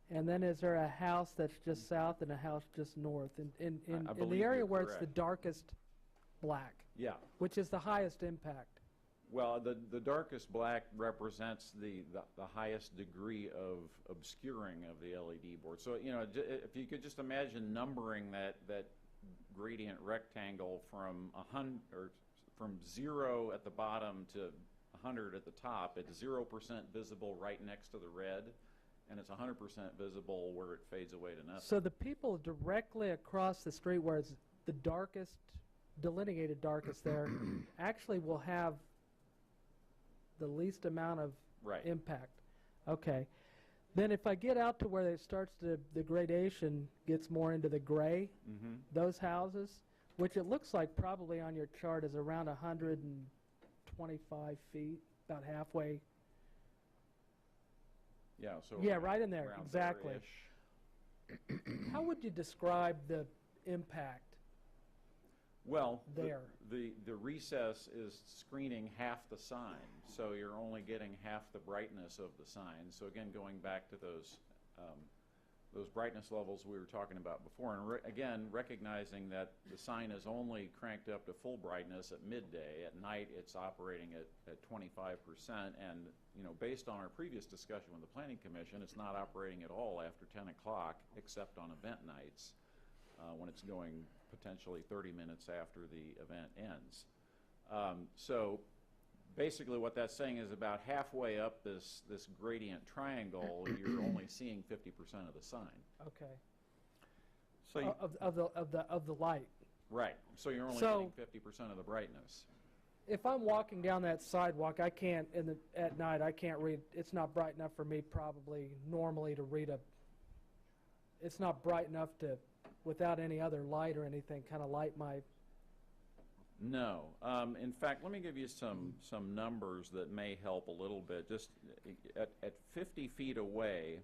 And then is there a house that's just south and a house just north? In the area where it's the darkest black? Yeah. Which is the highest impact? Well, the darkest black represents the highest degree of obscuring of the LED board. So, you know, if you could just imagine numbering that gradient rectangle from from 0 at the bottom to 100 at the top, it's 0% visible right next to the red, and it's 100% visible where it fades away to nothing. So the people directly across the street where it's the darkest, delineated darkest there, actually will have the least amount of impact. Okay. Then if I get out to where it starts to, the gradation gets more into the gray, those houses, which it looks like probably on your chart is around 125 feet, about halfway. Yeah, so yeah, right in there, around exactly. there-ish. How would you describe the impact? Well, there. The recess is screening half the sign, so you're only getting half the brightness of the sign. So again, going back to those brightness levels we were talking about before, and again, recognizing that the sign is only cranked up to full brightness at midday. At night, it's operating at 25%, and you know, based on our previous discussion with the Planning Commission, it's not operating at all after 10 o'clock, except on event nights, when it's going potentially 30 minutes after the event ends. So basically what that's saying is about halfway up this gradient triangle, you're only seeing 50% of the sign. Okay. So of the light. Right. So you're only getting 50% of the brightness. If I'm walking down that sidewalk, I can't at night. I can't read. It's not bright enough for me probably normally to read a. It's not bright enough to, without any other light or anything, kind of light my. No. In fact, let me give you some numbers that may help a little bit. Just at 50 feet away,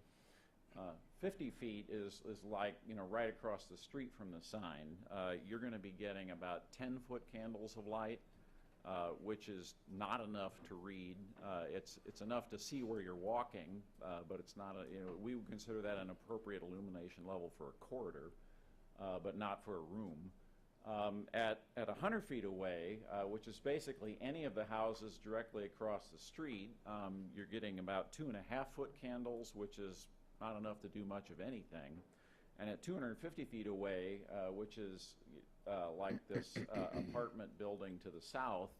50 feet is like, you know, right across the street from the sign. You're going to be getting about 10-foot candles of light, which is not enough to read. It's enough to see where you're walking, but it's not a, you know, we would consider that an appropriate illumination level for a corridor, but not for a room. At 100 feet away, which is basically any of the houses directly across the street, you're getting about 2.5-foot candles, which is not enough to do much of anything. And at 250 feet away, which is like this apartment building to the south,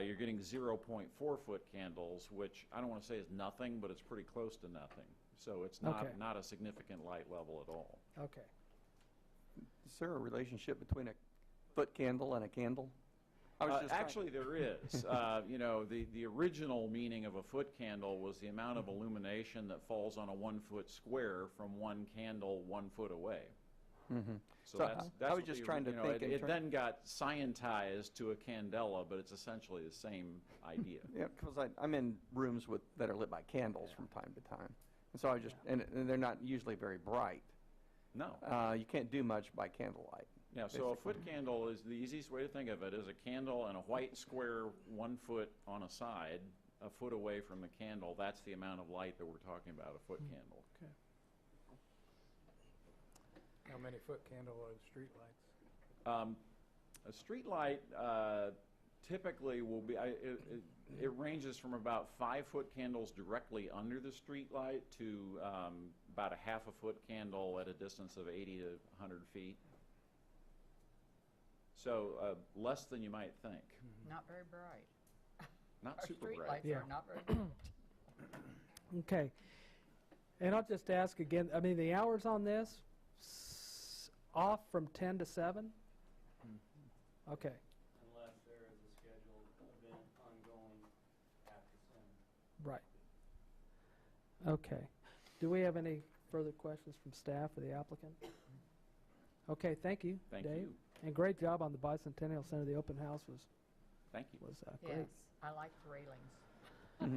you're getting 0.4-foot candles, which I don't want to say is nothing, but it's pretty close to nothing. So it's not a significant light level at all. Okay. Is there a relationship between a foot candle and a candle? Actually, there is. You know, the original meaning of a foot candle was the amount of illumination that falls on a 1-foot square from one candle 1 foot away. So that's I was just trying to think. It then got scientized to a candela, but it's essentially the same idea. Yeah, because I'm in rooms that are lit by candles from time to time, and so I just and they're not usually very bright. No. You can't do much by candlelight. Yeah, so a foot candle is the easiest way to think of it is a candle and a white square 1 foot on a side, a foot away from the candle. That's the amount of light that we're talking about, a foot candle. Okay. How many foot candle are the street lights? A street light typically will be, it ranges from about 5-foot candles directly under the street light to about a 1/2-foot candle at a distance of 80 to 100 feet. So less than you might think. Not very bright. Not Our super street bright. lights Yeah. are not very bright. Okay. And I'll just ask again, I mean, the hours on this, off from 10 to 7? Okay. Unless there is a scheduled event ongoing after 7. Right. Okay. Do we have any further questions from staff or the applicant? Okay, thank you, Thank Dave. you. And great job on the Bicentennial Center. The open house was Thank you. great. Yes, I like the railings.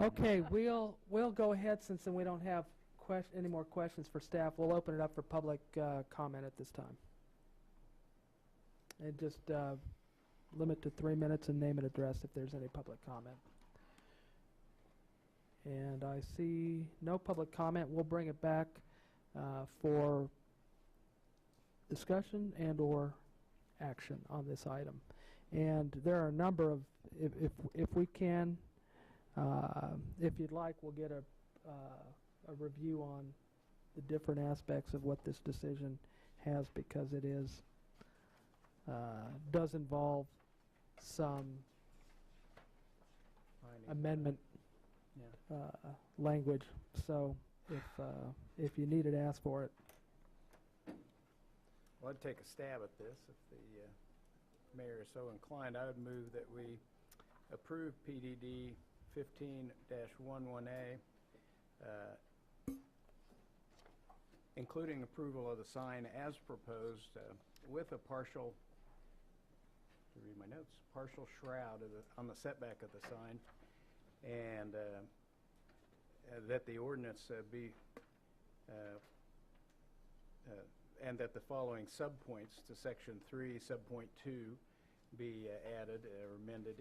Okay, we'll go ahead since we don't have any more questions for staff. We'll open it up for public comment at this time. And just limit to 3 minutes and name and address if there's any public comment. And I see no public comment. We'll bring it back for discussion and/or action on this item. And there are a number of, if we can, if you'd like, we'll get a review on the different aspects of what this decision has, because it is does involve some amendment language. So if you need it, ask for it. Well, I'd take a stab at this. If the mayor is so inclined, I would move that we approve PDD 15-11A, including approval of the sign as proposed, with a partial, to read my notes, partial shroud on the setback of the sign, and that the ordinance be and that the following subpoints to section 3, subpoint 2 be added or amended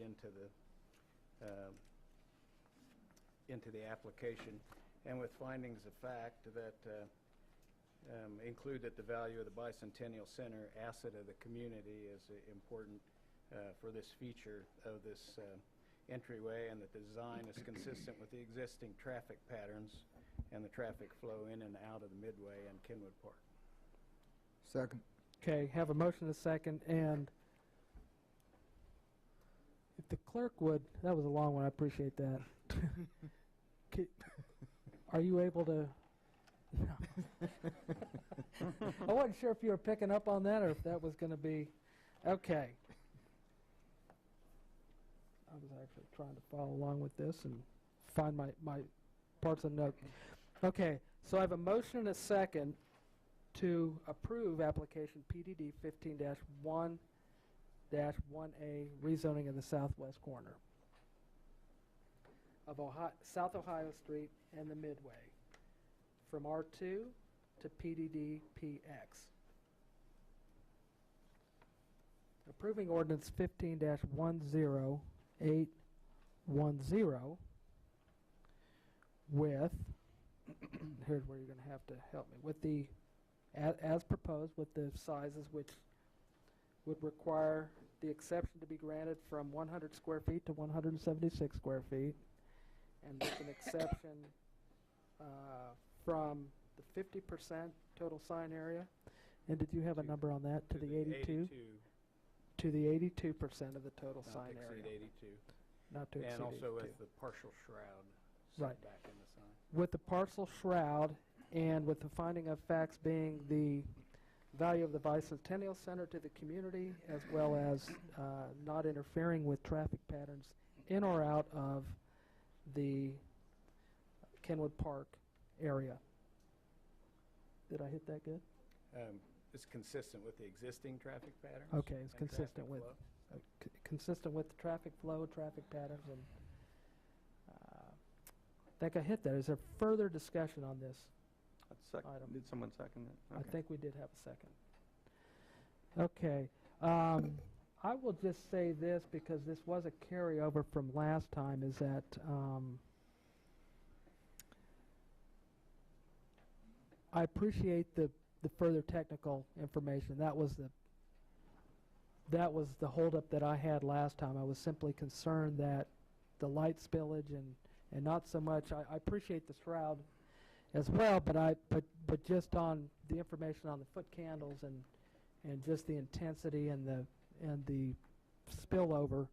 into the application, and with findings of fact that include that the value of the Bicentennial Center asset of the community is important for this feature of this entryway, and that the design is consistent with the existing traffic patterns and the traffic flow in and out of the Midway and Kenwood Park. Second. Okay, have a motion and a second, and if the clerk would, that was a long one, I appreciate that. Are you able to? No. I wasn't sure if you were picking up on that or if that was going to be, okay. I was actually trying to follow along with this and find my parts of the note. Okay, so I have a motion and a second to approve application PDD 15-1-1A, rezoning of the southwest corner of South Ohio Street and the Midway from R2 to PDD PX. Approving ordinance 15-10810 with, here's where you're going to have to help me, with the as proposed, with the sizes which would require the exception to be granted from 100 square feet to 176 square feet, and with an exception from the 50% total sign area. And did you have a number on that? To the 82? To the 82% of the total sign area. Not to exceed 82. Not to exceed 82. And also with the partial shroud setback in the sign. With the partial shroud, and with the finding of facts being the value of the Bicentennial Center to the community, as well as not interfering with traffic patterns in or out of the Kenwood Park area. Did I hit that good? It's consistent with the existing traffic patterns. Okay, it's consistent with consistent with the traffic flow, traffic patterns, and I think I hit that. Is there further discussion on this? Item. Did someone second it? Okay. I think we did have a second. Okay. I will just say this, because this was a carryover from last time, is that I appreciate the further technical information. That was the holdup that I had last time. I was simply concerned that the light spillage and not so much. I appreciate the shroud as well, but just on the information on the foot candles and just the intensity and the spillover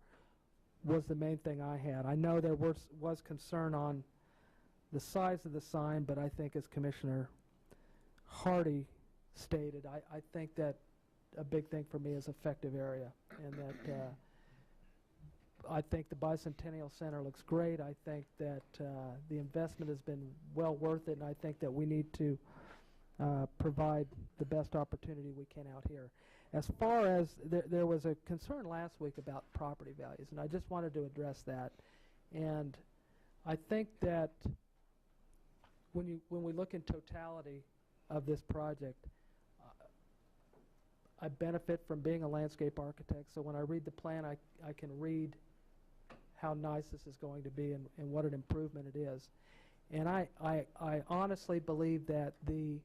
was the main thing I had. I know there was concern on the size of the sign, but I think, as Commissioner Hardy stated, I think that a big thing for me is effective area, and that I think the Bicentennial Center looks great. I think that the investment has been well worth it, and I think that we need to provide the best opportunity we can out here. As far as there was a concern last week about property values, and I just wanted to address that. And I think that when we look in totality of this project, I benefit from being a landscape architect, so when I read the plan, I can read how nice this is going to be and what an improvement it is. And I honestly believe that the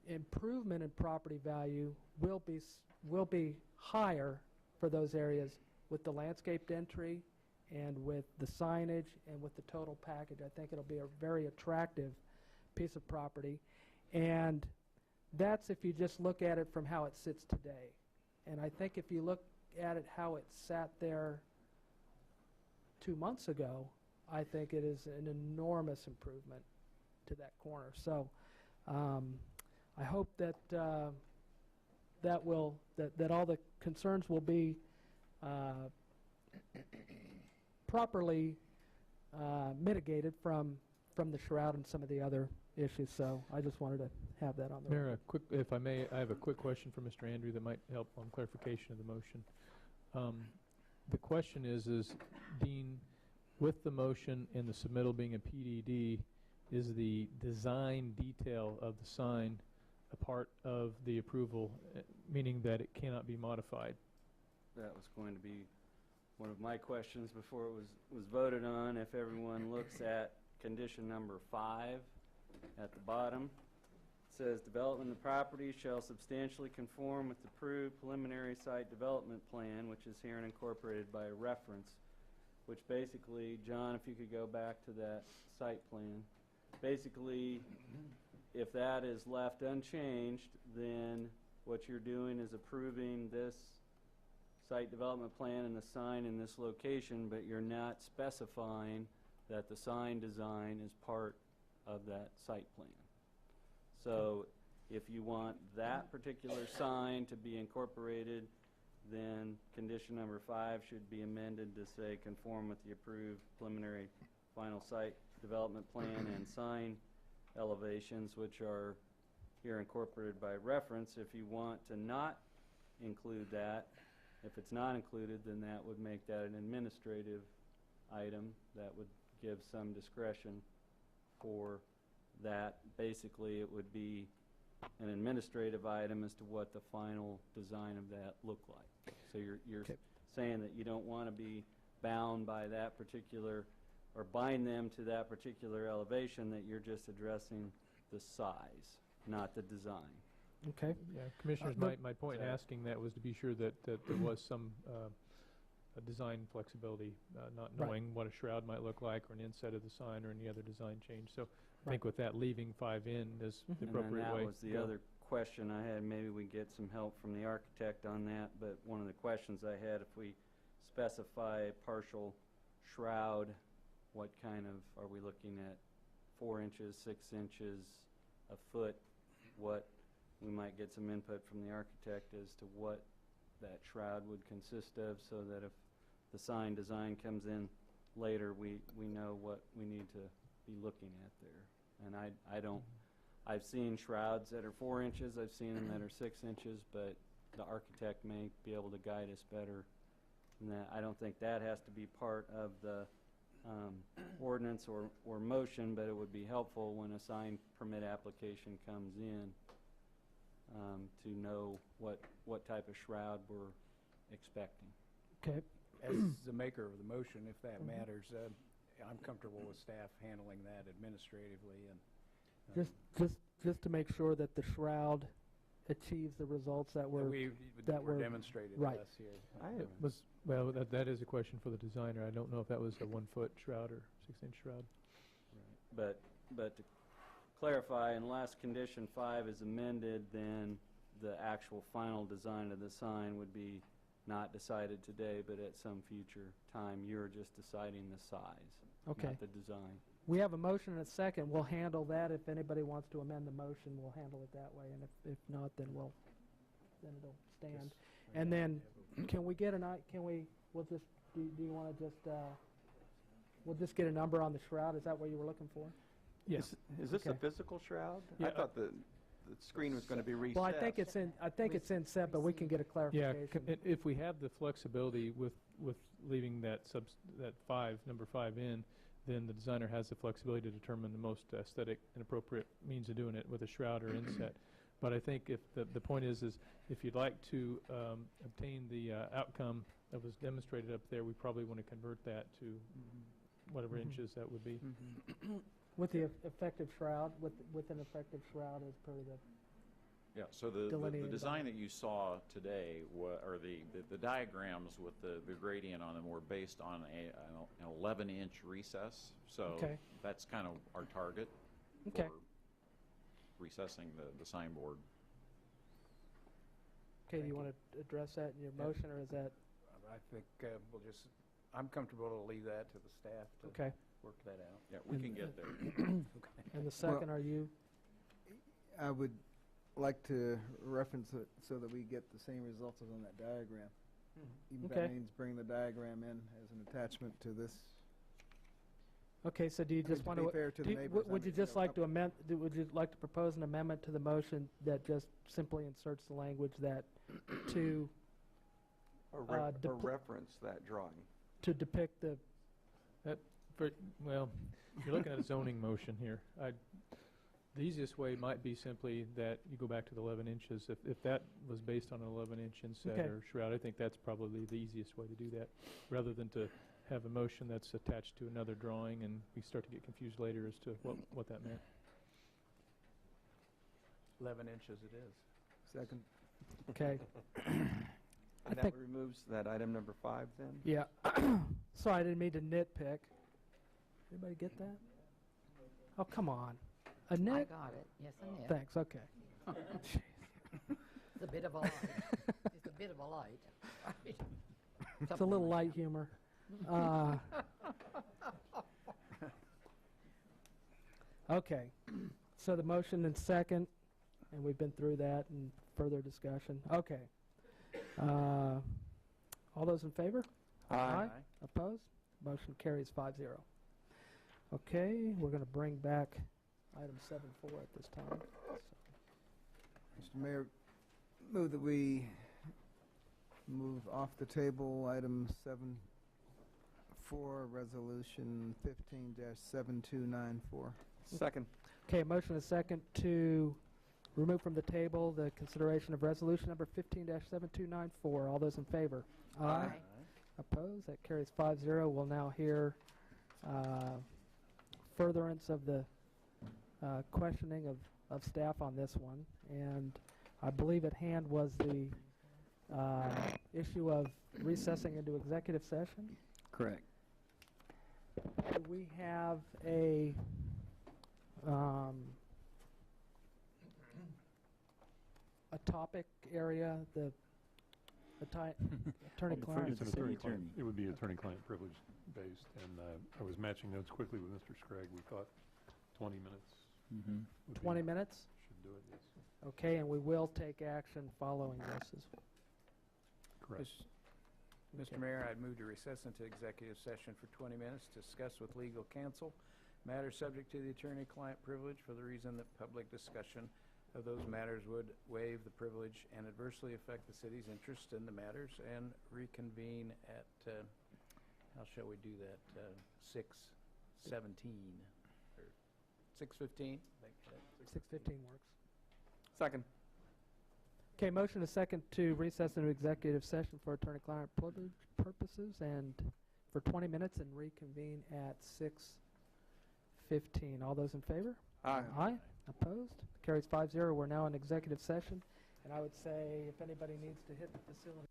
improvement in property value will be higher for those areas with the landscaped entry and with the signage and with the total package. I think it'll be a very attractive piece of property. And that's if you just look at it from how it sits today. And I think if you look at it how it sat there 2 months ago, I think it is an enormous improvement to that corner. So I hope that that all the concerns will be properly mitigated from the shroud and some of the other issues. So I just wanted to have that on the Mayor, record. if I may, I have a quick question for Mr. Andrew that might help on clarification of the motion. The question is, Dean, with the motion and the submittal being a PDD, is the design detail of the sign a part of the approval, meaning that it cannot be modified? That was going to be one of my questions before it was voted on. If everyone looks at condition number 5 at the bottom, it says development of the property shall substantially conform with the approved preliminary site development plan, which is here and incorporated by reference, which basically, John, if you could go back to that site plan, basically, if that is left unchanged, then what you're doing is approving this site development plan and the sign in this location, but you're not specifying that the sign design is part of that site plan. So if you want that particular sign to be incorporated, then condition number 5 should be amended to say conform with the approved preliminary final site development plan and sign elevations, which are here incorporated by reference. If you want to not include that, if it's not included, then that would make that an administrative item that would give some discretion for that. Basically, it would be an administrative item as to what the final design of that looked like. So you're saying that you don't want to be bound by that particular, or bind them to that particular elevation, that you're just addressing the size, not the design. Okay. Yeah, Commissioners, my point in asking that was to be sure that there was some design flexibility, not knowing what a shroud might look like or an inset of the sign or any other design change. So I think with that, leaving 5 in is the appropriate way. And that was the other question I had. Maybe we get some help from the architect on that, but one of the questions I had, if we specify a partial shroud, what kind of, are we looking at 4 inches, 6 inches, a foot? What, we might get some input from the architect as to what that shroud would consist of, so that if the sign design comes in later, we know what we need to be looking at there. And I don't, I've seen shrouds that are 4 inches, I've seen them that are 6 inches, but the architect may be able to guide us better than that. I don't think that has to be part of the ordinance or motion, but it would be helpful when a sign permit application comes in to know what type of shroud we're expecting. Okay. As the maker of the motion, if that matters, I'm comfortable with staff handling that administratively. And just to make sure that the shroud achieves the results that were demonstrated right. to us here. Well, that is a question for the designer. I don't know if that was a 1-foot shroud or 6-inch shroud. Right. But to clarify, unless condition 5 is amended, then the actual final design of the sign would be not decided today, but at some future time. You're just deciding the size, not the design. We have a motion and a second. We'll handle that. If anybody wants to amend the motion, we'll handle it that way. And if not, then it'll stand. And then, can we get we'll just, do you want to just, we'll just get a number on the shroud? Is that what you were looking for? Yes. Is this a physical shroud? Yeah. I thought the screen was going to be recessed. Well, I think it's in set, but we can get a clarification. Yeah, if we have the flexibility with leaving that number 5 in, then the designer has the flexibility to determine the most aesthetic and appropriate means of doing it with a shroud or inset. But I think if the point is if you'd like to obtain the outcome that was demonstrated up there, we probably want to convert that to whatever inches that would be. With the effective shroud, with an effective shroud as per Yeah, so the delineated by design that you saw today, or the diagrams with the gradient on them were based on an 11-inch recess. So Okay. that's kind of our target Okay. for recessing the signboard. Okay, do you want to address that in your motion, or is that, I think I'm comfortable to leave that to the staff to okay? work that out. Yeah, we can get there. And the second, are you? I would like to reference it so that we get the same results as on that diagram. Even if Okay. that means bring the diagram in as an attachment to this. Okay, so do you I mean, just to want be to, fair to the neighbors, I would you mean, just like to amend, would you like to propose an amendment to the motion that just simply inserts the language that to, Or depl- reference that drawing. to depict the, Well, you're looking at a zoning motion here. The easiest way might be simply that you go back to the 11 inches. If that was based on an 11-inch inset Okay. or shroud, I think that's probably the easiest way to do that, rather than to have a motion that's attached to another drawing and we start to get confused later as to what that meant. 11 inches it is. Second. okay, And that think- removes that item number 5 then? yeah. Sorry, I didn't mean to nitpick. Anybody get that? Oh, come on. A I nit? got it. Yes, I did. Thanks, okay. It's a bit of a light. It's a bit of a light. It's a little light humor. Okay, so the motion and second, and we've been through that and further discussion. Okay. All those in favor? Aye. Opposed? Motion carries 5-0. Okay, we're going to bring back item 7-4 at this time. Mr. Mayor, move that we move off the table item 7-4, resolution 15-7294. Second. Okay, motion and second to remove from the table the consideration of resolution number 15-7294. All those in favor? Aye. Opposed? That carries 5-0. We'll now hear furtherance of the questioning of staff on this one. And I believe at hand was the issue of recessing into executive session. Correct. Do we have a topic area, attorney-client? It's an City attorney-client. attorney. It would be attorney-client privilege based, and I was matching notes quickly with Mr. Scragg. We thought 20 minutes Mm-hmm. would 20 be, minutes? should do it, yes. Okay, and we will take action following this as Correct. Mr. Mayor, I'd move to recess into executive session for 20 minutes to discuss with legal counsel matters subject to the attorney-client privilege for the reason that public discussion of those matters would waive the privilege and adversely affect the city's interest in the matters, and reconvene at, how shall we do that, 6:17 or 6:15? 6:15 works. Second. Okay, motion is second to recess into executive session for attorney-client privilege purposes and for 20 minutes and reconvene at 6:15. All those in favor? Aye. Aye. Opposed? Carries 5-0. We're now in executive session. And I would say if anybody needs to hit the facility.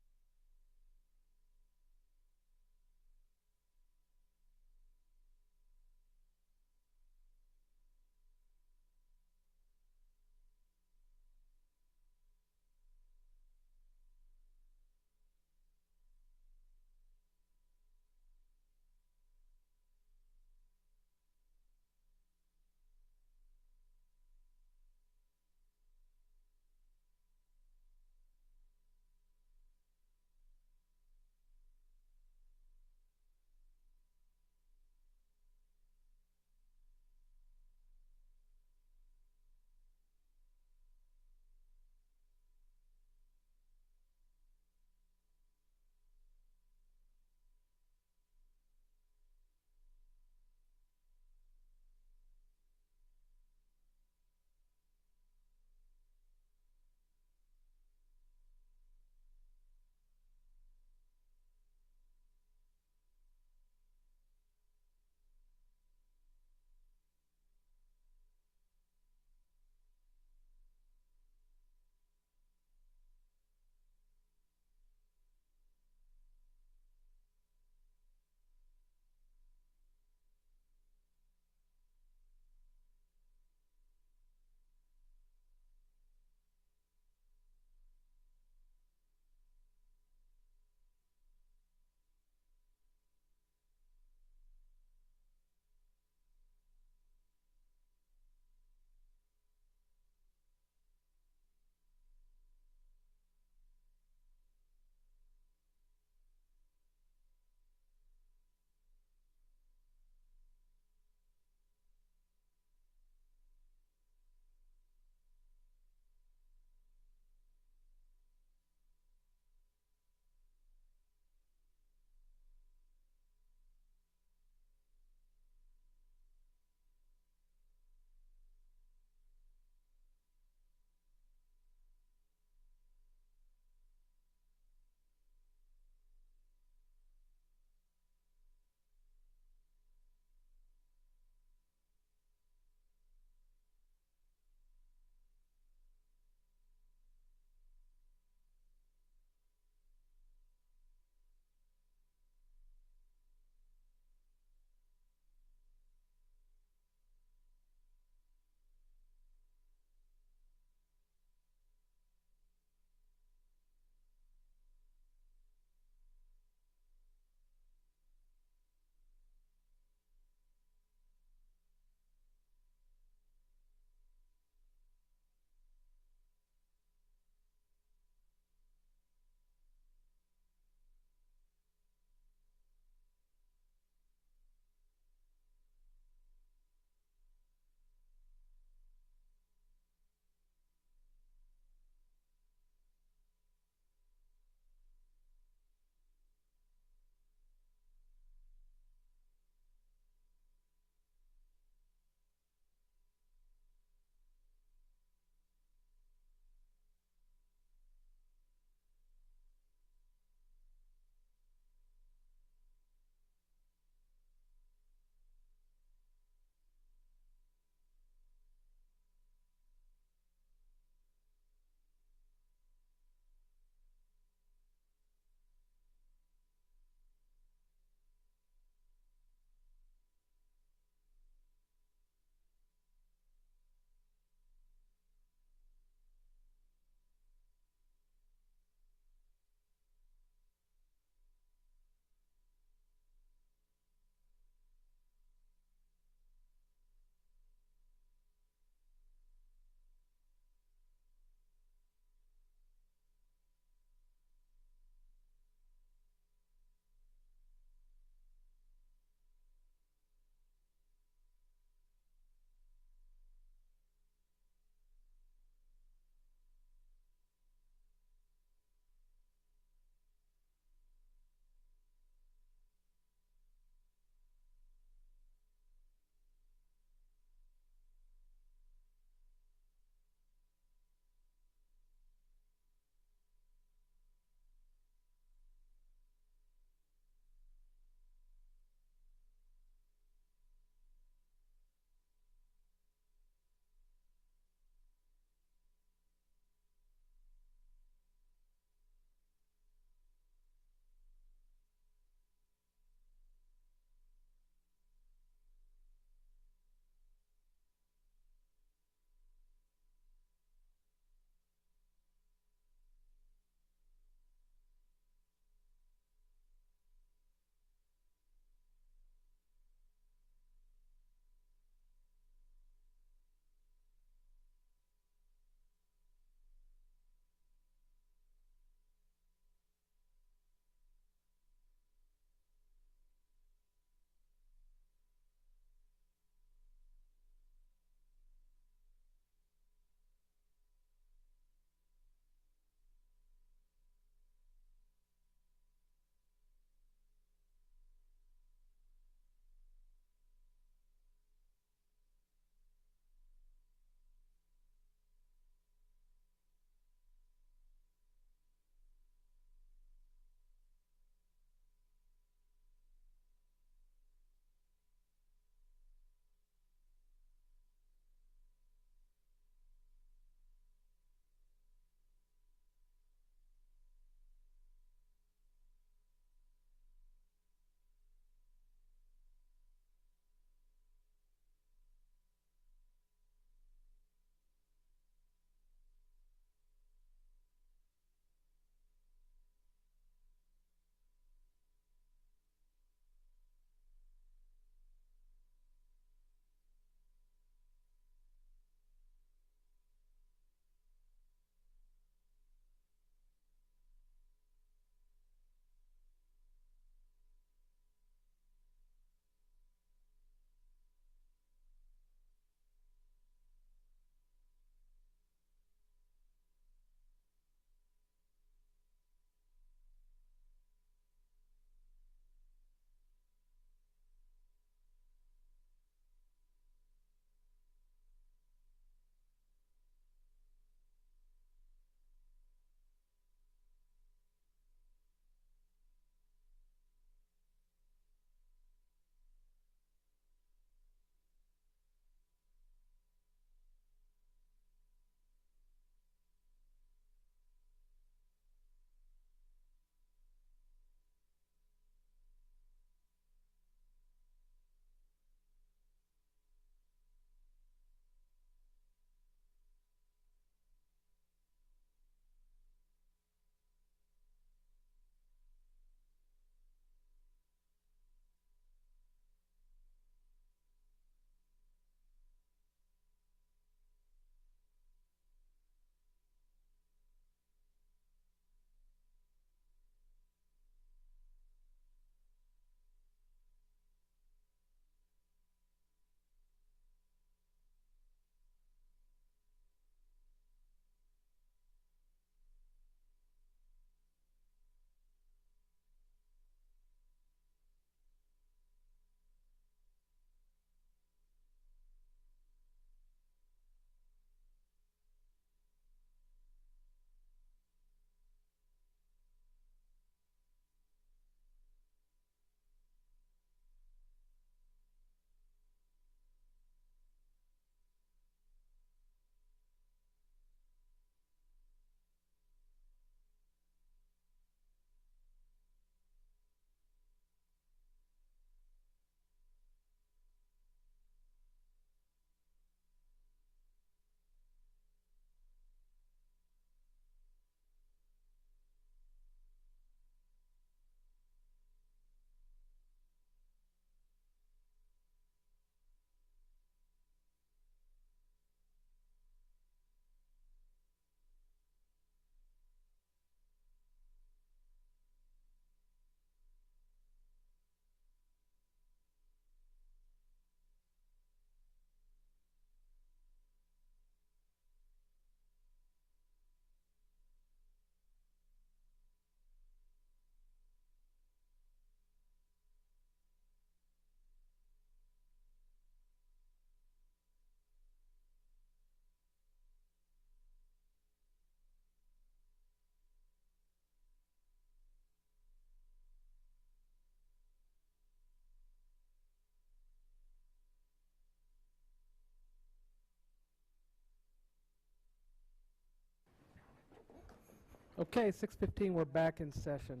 Okay, 6:15, we're back in session.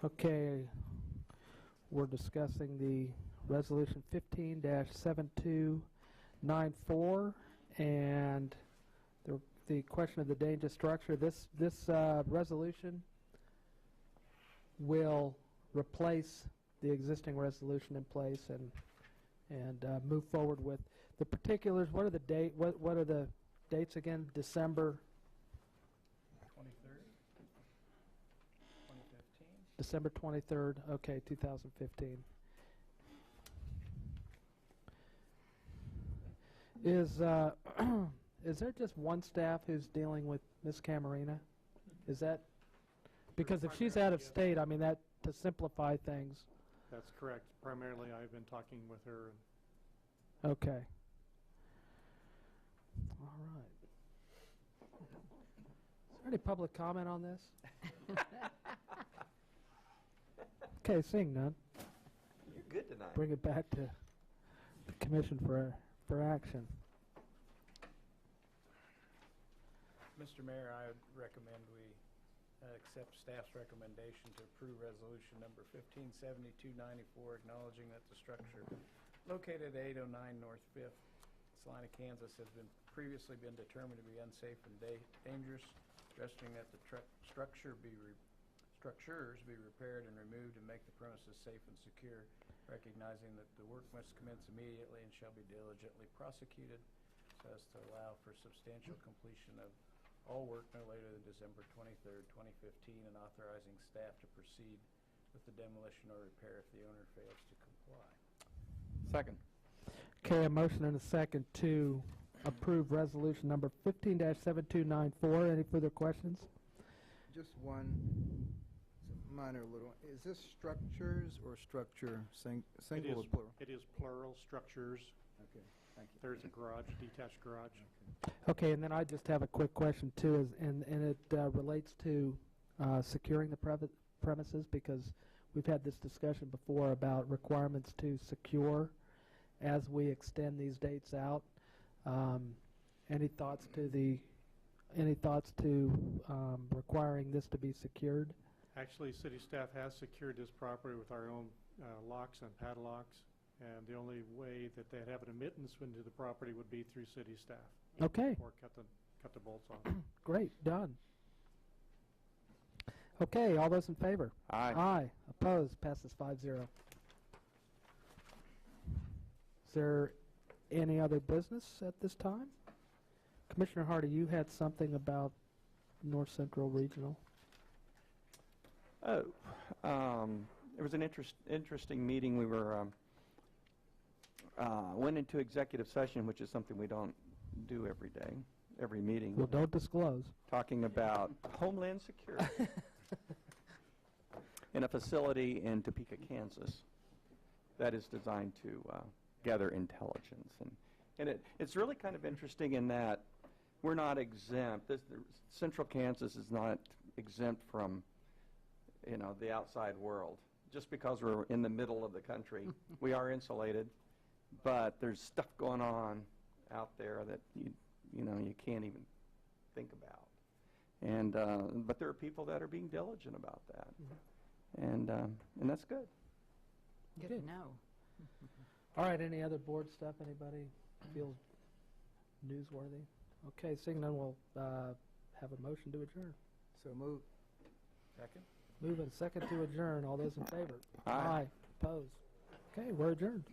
Okay, we're discussing the Resolution 15-7294 and the question of the dangerous structure. This resolution will replace the existing resolution in place and move forward with the particulars. What are the dates again? December 23rd, 2015. December 23rd, okay, 2015. Is there just one staff who's dealing with Ms. Camarina? Is that, because if she's out of state, I mean, that, to simplify things. That's correct. Primarily, I've been talking with her. Okay. All right. Is there any public comment on this? Okay, seeing none. You're good tonight. Bring it back to the commission for action. Mr. Mayor, I would recommend we accept staff's recommendation to approve resolution number 157294, acknowledging that the structure located at 809 North 5th, Salina, Kansas, has previously been determined to be unsafe and dangerous, suggesting that the structures be repaired and removed and make the premises safe and secure, recognizing that the work must commence immediately and shall be diligently prosecuted so as to allow for substantial completion of all work no later than December 23rd, 2015, and authorizing staff to proceed with the demolition or repair if the owner fails to comply. Second. Okay, a motion and a second to approve resolution number 15-7294. Any further questions? Just one minor little. Is this structures or structure, single or plural? It is plural, structures. Okay, thank you. There's a garage, detached garage. Okay, and then I just have a quick question too, and it relates to securing the premises, because we've had this discussion before about requirements to secure as we extend these dates out. Any thoughts to requiring this to be secured? Actually, city staff has secured this property with our own locks and padlocks, and the only way that they'd have an admittance into the property would be through city staff. Okay. Or cut the bolts off. Great, done. Okay, all those in favor? Aye. Aye. Opposed? Passes 5-0. Is there any other business at this time? Commissioner Hardy, you had something about North Central Regional. Oh, it was an interesting meeting. We were went into executive session, which is something we don't do every day, every meeting. Well, don't disclose. Talking about Homeland Security in a facility in Topeka, Kansas, that is designed to gather intelligence, and it's really kind of interesting in that we're not exempt. Central Kansas is not exempt from, the outside world. Just because we're in the middle of the country, we are insulated, but there's stuff going on out there that you can't even think about. And but there are people that are being diligent about that, and that's good. Good to know. All right, any other board stuff anybody feels newsworthy? Okay, seeing none, we'll have a motion to adjourn. So move. Second? Move and second to adjourn. All those in favor? Aye. Opposed? Okay, we're adjourned.